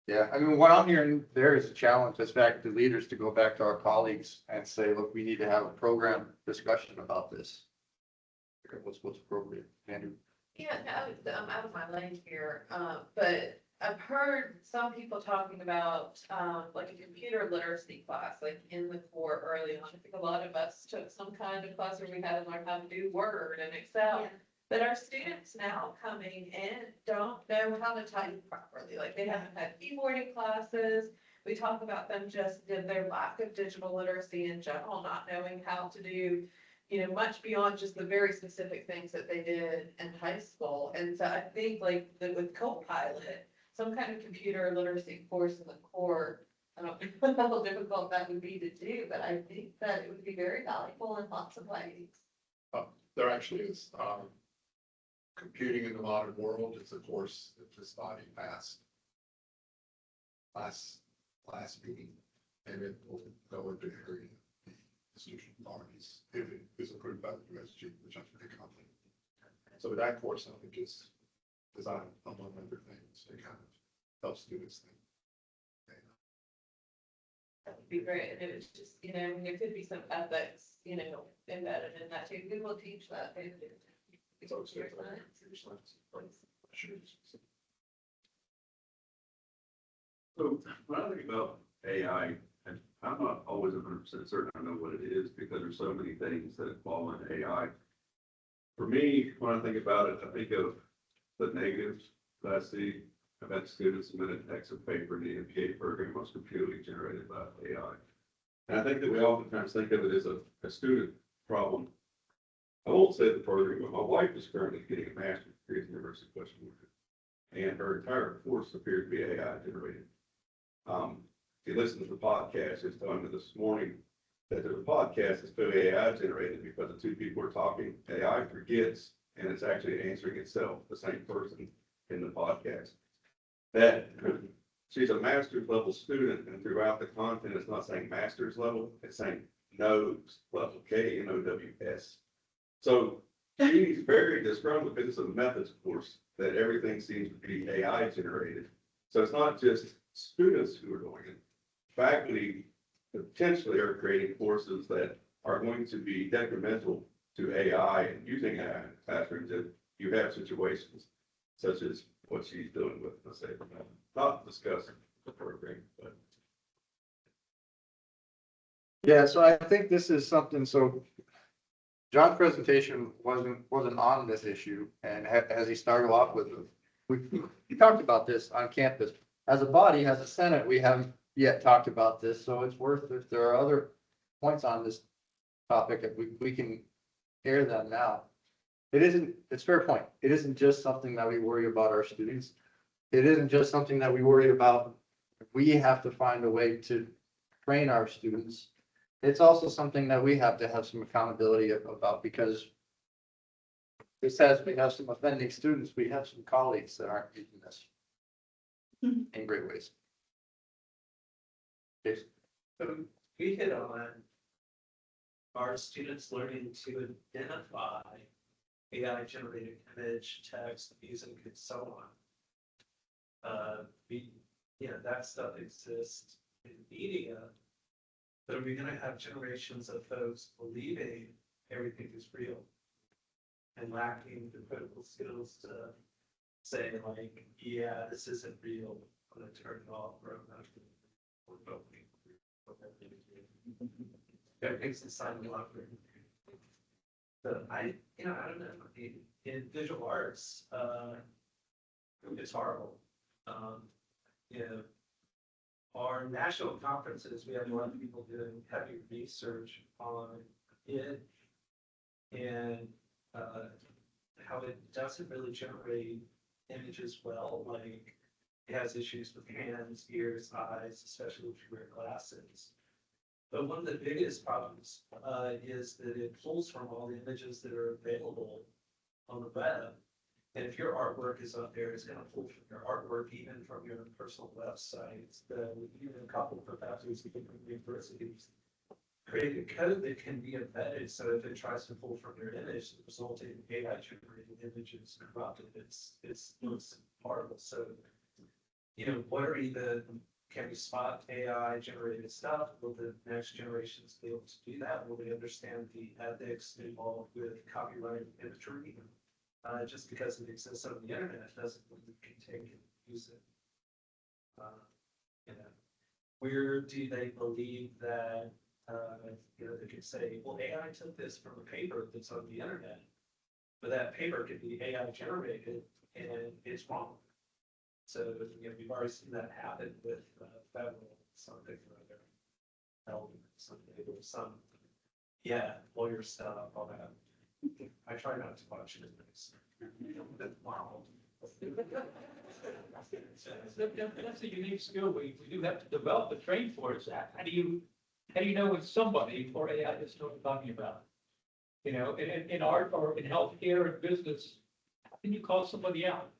Yeah, I mean, what I'm hearing there is a challenge that's back to leaders to go back to our colleagues and say, look, we need to have a program discussion about this. What's appropriate, Andrew? Yeah, no, I'm out of my lane here, but I've heard some people talking about, like a computer literacy class, like in the core early on. I think a lot of us took some kind of class where we had to learn how to do Word and Excel. Yeah. But our students now coming in don't know how to type properly, like they haven't had keyboarding classes, we talk about them just did their lack of digital literacy in general, not knowing how to do, much beyond just the very specific things that they did in high school. And so I think like with Copilot, some kind of computer literacy course in the core, I don't know how difficult that would be to do, but I think that it would be very valuable in lots of ways. There actually is, computing in the modern world is a course that this body passed last meeting, and it will go into the area of the institutional authorities if it is approved by the USG, which I think they complete. So that course, I think, is designed among other things to kind of help students think. That would be great. And it was just, there could be some ethics, embedded in that too. We will teach that. So when I think about AI, and I'm not always 100% certain I know what it is because there's so many things that fall into AI. For me, when I think about it, I think of the negatives that I see. I've had students submit a text of paper in the MPA program was computerly generated by AI. And I think that we oftentimes think of it as a student problem. I won't say the program, but my wife is currently getting a master's degree at the University of West Virginia, and her entire course appeared to be AI generated. If you listen to the podcast, it's telling me this morning that the podcast is clearly AI generated because the two people are talking. AI forgets, and it's actually answering itself, the same person in the podcast. That she's a master's level student, and throughout the content, it's not saying master's level, it's saying NOWS level, KNOWS. So she's very disgruntled because it's a methods course that everything seems to be AI generated. So it's not just students who are doing it. Faculty potentially are creating courses that are going to be detrimental to AI and using AI in classrooms if you have situations such as what she's doing with, let's say, not discussing the program, but. Yeah, so I think this is something, so John's presentation wasn't on this issue, and as he started off with, we talked about this on campus. As a body, as a Senate, we haven't yet talked about this, so it's worth, if there are other points on this topic, if we can air them now. It's fair point. It isn't just something that we worry about our students. It isn't just something that we worry about. We have to find a way to train our students. It's also something that we have to have some accountability about, because it says we have some offending students. We have some colleagues that aren't using this in great ways. Jason? So we hit on our students learning to identify AI generated image, text, music, and so on. That stuff exists in media, but are we going to have generations of folks believing everything is real and lacking the critical skills to say, like, yeah, this isn't real, I'm going to turn it off, or I'm not going to. That makes the sign a lot. So I don't know, in visual arts, it's horrible. Our national conferences, we have a lot of people doing heavy research on it and how it doesn't really generate images well. Like, it has issues with hands, ears, eyes, especially if you wear glasses. But one of the biggest problems is that it pulls from all the images that are available on the web. And if your artwork is up there, it's going to pull from your artwork, even from your personal websites. Even a couple of professors from universities created code that can be embedded. So if it tries to pull from your image, the resulting AI generated image is corrupted. It's horrible. So, what are can we spot AI generated stuff? Will the next generations be able to do that? Will they understand the ethics involved with copyright imagery? Just because it exists on the internet doesn't mean we can take it and use it. Where do they believe that, they could say, well, AI took this from a paper that's on the internet, but that paper could be AI generated and it's wrong. So, we've already seen that happen with federal something or other. Something, there was some, yeah, lawyer stuff, all that. I try not to watch it. Wow. That's a unique skill we do have to develop and train for is that. How do you know when somebody or AI is what we're talking about? You know, in art or in healthcare and business, how can you call somebody out?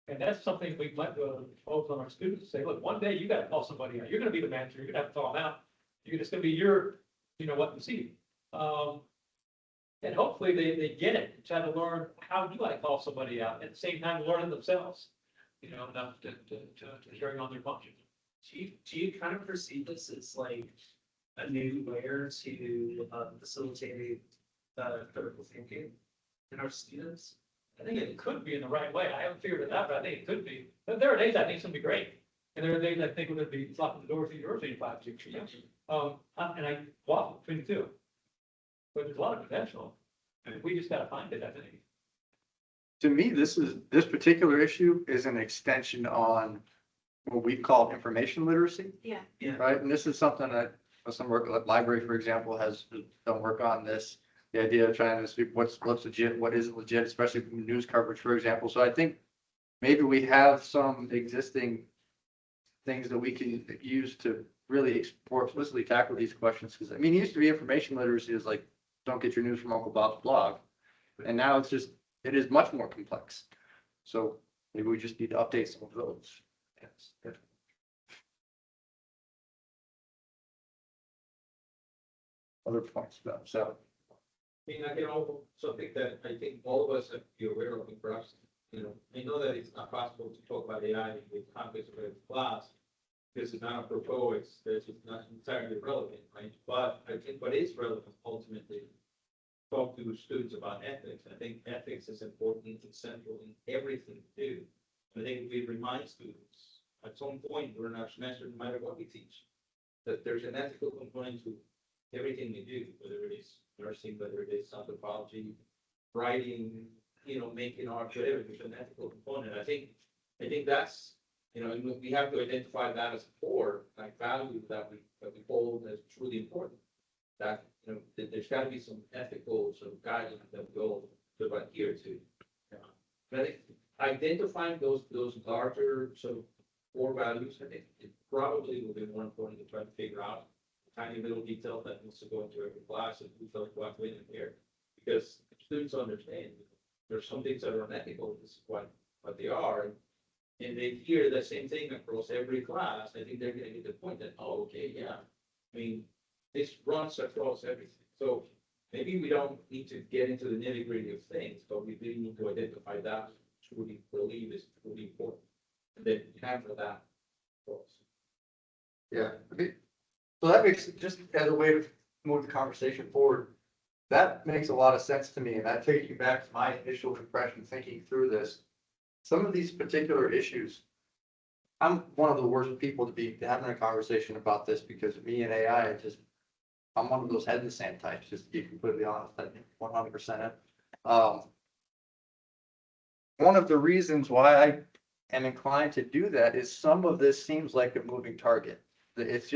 And that's something we'd like to focus on our students, say, look, one day you gotta call somebody out. You're gonna be the manager, you're gonna have to call them out. It's gonna be your, what you see. And hopefully they get it, and try to learn, how do I call somebody out? At the same time, learn it themselves, enough to carry on their function. Do you kind of perceive this as like a new layer to facilitate critical thinking in our students? I think it could be in the right way. I haven't figured it out, but I think it could be. But there are days I think it's gonna be great. And there are days I think we're gonna be locking the doors to the university in 5, 6 years. And I walk between the two. But there's a lot of potential. And we just gotta find it, I think. To me, this particular issue is an extension on what we call information literacy. Yeah. Right, and this is something that some work, like library, for example, has done work on this. The idea of trying to see what's legit, what isn't legit, especially from news coverage, for example. So I think maybe we have some existing things that we can use to really more explicitly tackle these questions. Because I mean, it used to be information literacy is like, don't get your news from Uncle Bob's blog, and now it is much more complex. So maybe we just need to update some of those. Yes. Other points about so. I mean, I can also think that I think all of us have to be aware of it for us. I know that it's not possible to talk about AI with context of a class. This is not a proposed, this is not entirely relevant, right? But I think what is relevant ultimately, talk to students about ethics. I think ethics is important and central in everything we do. I think we remind students at some point during our semester, no matter what we teach, that there's an ethical component to everything we do, whether it is nursing, whether it is anthropology, writing, making art, whatever, there's an ethical component. I think that's, and we have to identify that as a core, like value that we hold as truly important. That, that there's gotta be some ethical sort of guidelines that we all sort of adhere to. But I think identifying those larger sort of core values, I think it probably will be more important to try to figure out tiny little detail that needs to go into every class and who felt what way in here. Because students understand there's some things that are unethical, this is what they are. And they hear the same thing across every class. I think they're gonna get the point that, oh, okay, yeah. I mean, this runs across everything. So maybe we don't need to get into the nitty gritty of things, but we do need to identify that truly believe is truly important. And then hammer that across. Yeah. So that makes, just as a way to move the conversation forward, that makes a lot of sense to me. And that takes you back to my initial impression thinking through this. Some of these particular issues, I'm one of the worst people to be having a conversation about this because me and AI, I'm one of those head in the sand types, just to be completely honest, I think 100%. One of the reasons why I am inclined to do that is some of this seems like a moving target. It's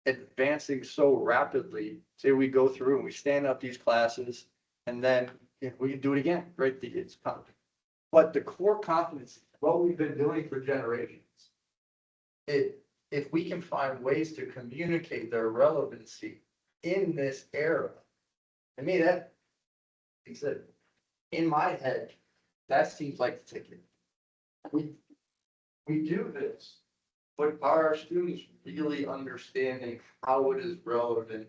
advancing so rapidly. Say we go through and we stand up these classes and then we can do it again, right? It's coming. But the core competency, what we've been doing for generations, if we can find ways to communicate their relevancy in this era, I mean, that, like I said, in my head, that seems like the ticket. We do this, but are our students really understanding how it is relevant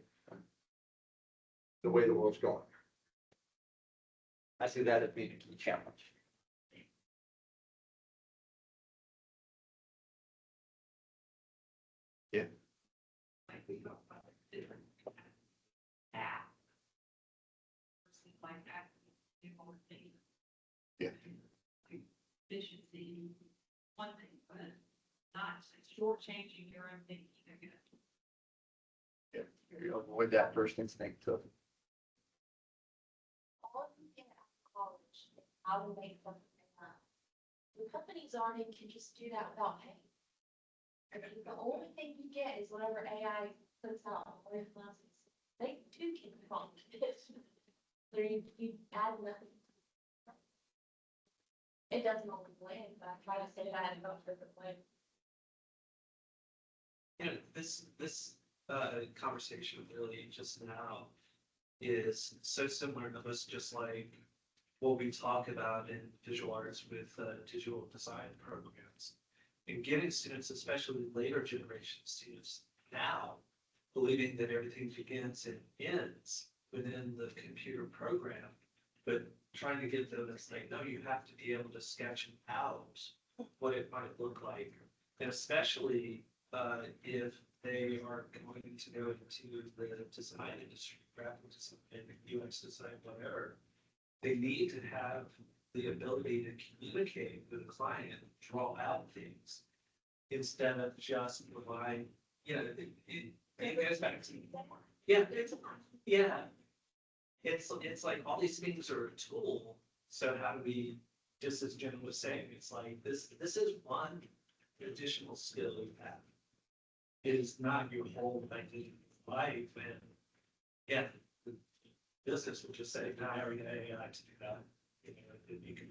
the way the world's going? I see that as being a key challenge. Yeah. Like that, Yeah. efficiency, one thing, but not shortchanging your own thinking. Yeah. You avoid that first instinct to. All you can at college, I will make something up. The companies aren't and can just do that without paying. I think the only thing you get is whatever AI puts out. They too can prompt it. So you add nothing. It doesn't always land, but I try to say that in most different ways. You know, this conversation really just now is so similar to us, just like what we talk about in visual arts with digital design programs. And getting students, especially later generation students now, believing that everything begins and ends within the computer program, but trying to get them to say, no, you have to be able to sketch out what it might look like. And especially if they are going to go into the design industry, graphic design, UX design, whatever, they need to have the ability to communicate with the client, draw out things, instead of just relying, you know, it goes back to, yeah, it's like all these things are a tool. So how do we, just as Jen was saying, it's like this is one additional skill you have. It is not your whole thing life. And yeah, the business would just say, no, I already got AI to do that. You know, you can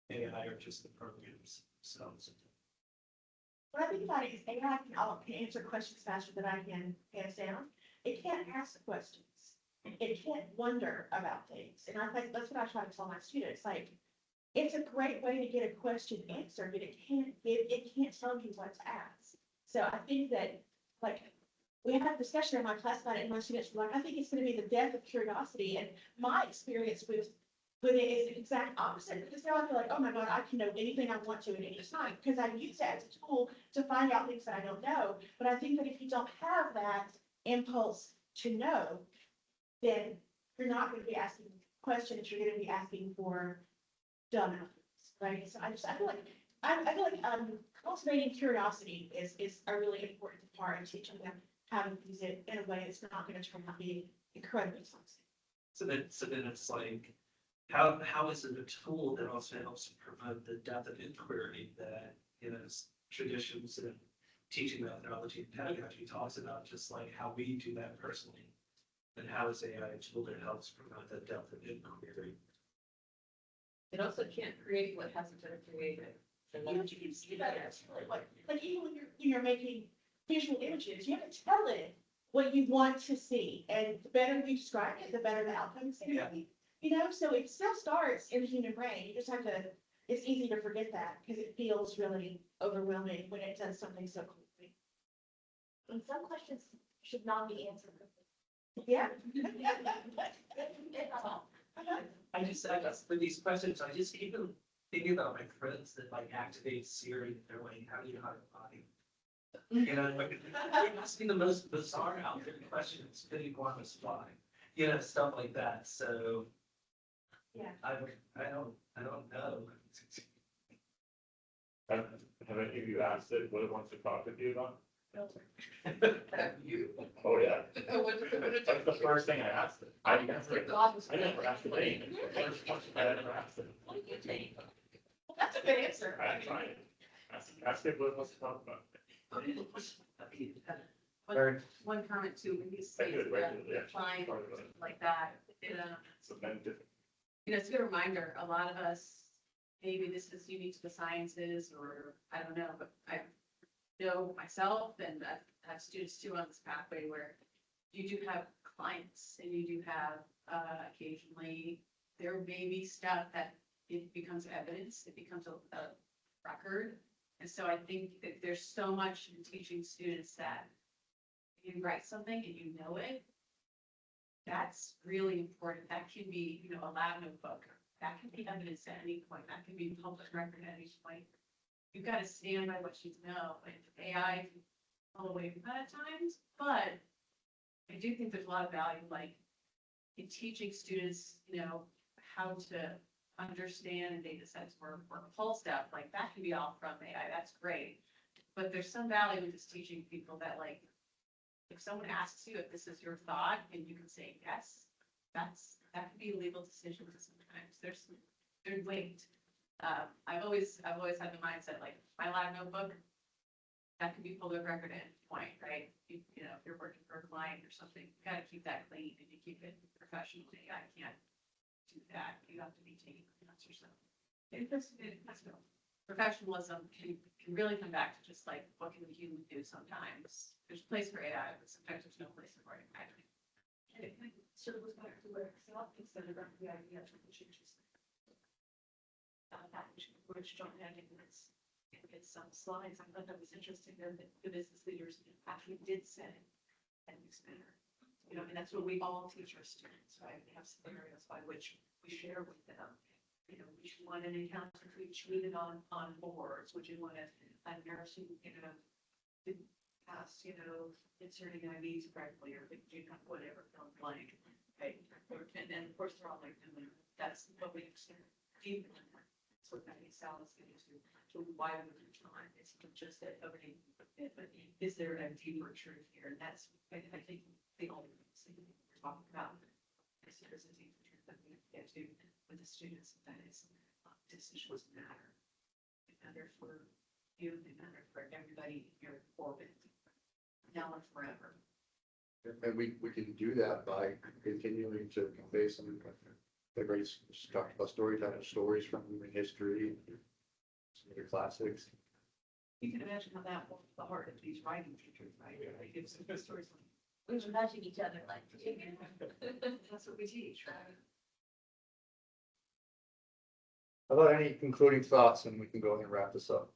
AI or just the programs. So. What I think about it is AI can answer questions faster than I can hands down. It can't ask questions. It can't wonder about things. And I think that's what I try to tell my students. Like, it's a great way to get a question answered, but it can't tell you what to ask. So I think that, like, we had a discussion in my class about it, and my students were like, I think it's going to be the death of curiosity. And my experience with it is the exact opposite, because now I feel like, oh my God, I can know anything I want to at any time, because I use it as a tool to find out things that I don't know. But I think that if you don't have that impulse to know, then you're not going to be asking questions, you're going to be asking for dumb answers, right? So I feel like cultivating curiosity is a really important part of teaching them how to use it in a way that's not going to turn out being incredibly toxic. So then it's like, how is it a tool that also helps promote the depth of inquiry that, you know, traditions and teaching methodology and pedagogy talks about, just like how we do that personally? And how is AI a tool that helps promote that depth of inquiry? It also can't create what hasn't been created. You can see that actually, like even when you're making visual images, you have to tell it what you want to see, and the better you describe it, the better the outcome is going to be. You know, so it still starts in the human brain. You just have to. It's easy to forget that because it feels really overwhelming when it does something so quickly. And some questions should not be answered. Yeah. I just for these questions, I just keep thinking about my friends that like activate Siri and they're like, how do you hide a body? You know, like they're asking the most bizarre out there questions, could you go on the spot? You know, stuff like that. So yeah, I don't know. Have any of you asked it what it wants to talk with you about? Have you? Oh, yeah. What did it That's the first thing I asked it. I never asked it anything. do? The first question I ever asked it. What do you think? well, that's a good answer. I tried it. Ask it what it wants to talk about. One comment too, when you I say do it regularly, actually. client Part of it. like that, So then different. you know, it's a good reminder, a lot of us, maybe this is unique to the sciences, or I don't know, but I know myself and I have students too on this pathway where you do have clients and you do have, occasionally, there may be stuff that it becomes evidence, it becomes a record. And so I think that there's so much in teaching students that you write something and you know it, that's really important. That can be, you know, a lab notebook. That can be evidence at any point. That can be public record at any point. You've got to stand by what you know. And AI can pull away from that at times, but I do think there's a lot of value, like in teaching students, you know, how to understand data sets or pull stuff. Like that can be all from AI. That's great. But there's some value in just teaching people that, like, if someone asks you if this is your thought and you can say yes, that could be a legal decision sometimes. There's weight. I've always had the mindset, like my lab notebook, that could be public record at any point, right? You know, if you're working for a client or something, you gotta keep that clean and you keep it professionally. I can't do that. You have to be taking notes or something. Professionalism can really come back to just like what can the human do sometimes. There's a place for AI, but sometimes there's no place for it. So it was back to where South instead of the idea of the changes. Which John had in his some slides, I thought that was interesting that the business leaders actually did say and explainer. You know, and that's what we all teach our students, right? We have scenarios by which we share with them. You know, would you want an encounter to be treated on boards? Would you want a nurse who, you know, did pass, you know, inserting IVs correctly or you know, whatever, fill in blank, right? And then of course they're all like, that's what we understand. Deep in that. So that makes Sal's going to why would you try? It's not just that, okay, but is there a deeper truth here? And that's, I think, the only thing we're talking about. Is there is a deeper truth that we have to get to with the students, and that is decisions matter. They matter for you, they matter for everybody in your orbit, now and forever. And we can do that by continuing to convey some of the great, talk about storytelling, stories from human history, some of the classics. You can imagine how that warms the heart of these writing teachers, right? They give some good stories. We were nudging each other like. That's what we teach, right? How about any concluding thoughts, and we can go ahead and wrap this up?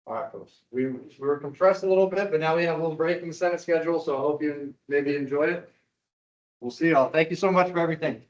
All right, folks, we were compressed a little bit, but now we have a little break in the Senate schedule, so I hope you maybe enjoy it. We'll see y'all. Thank you so much for everything.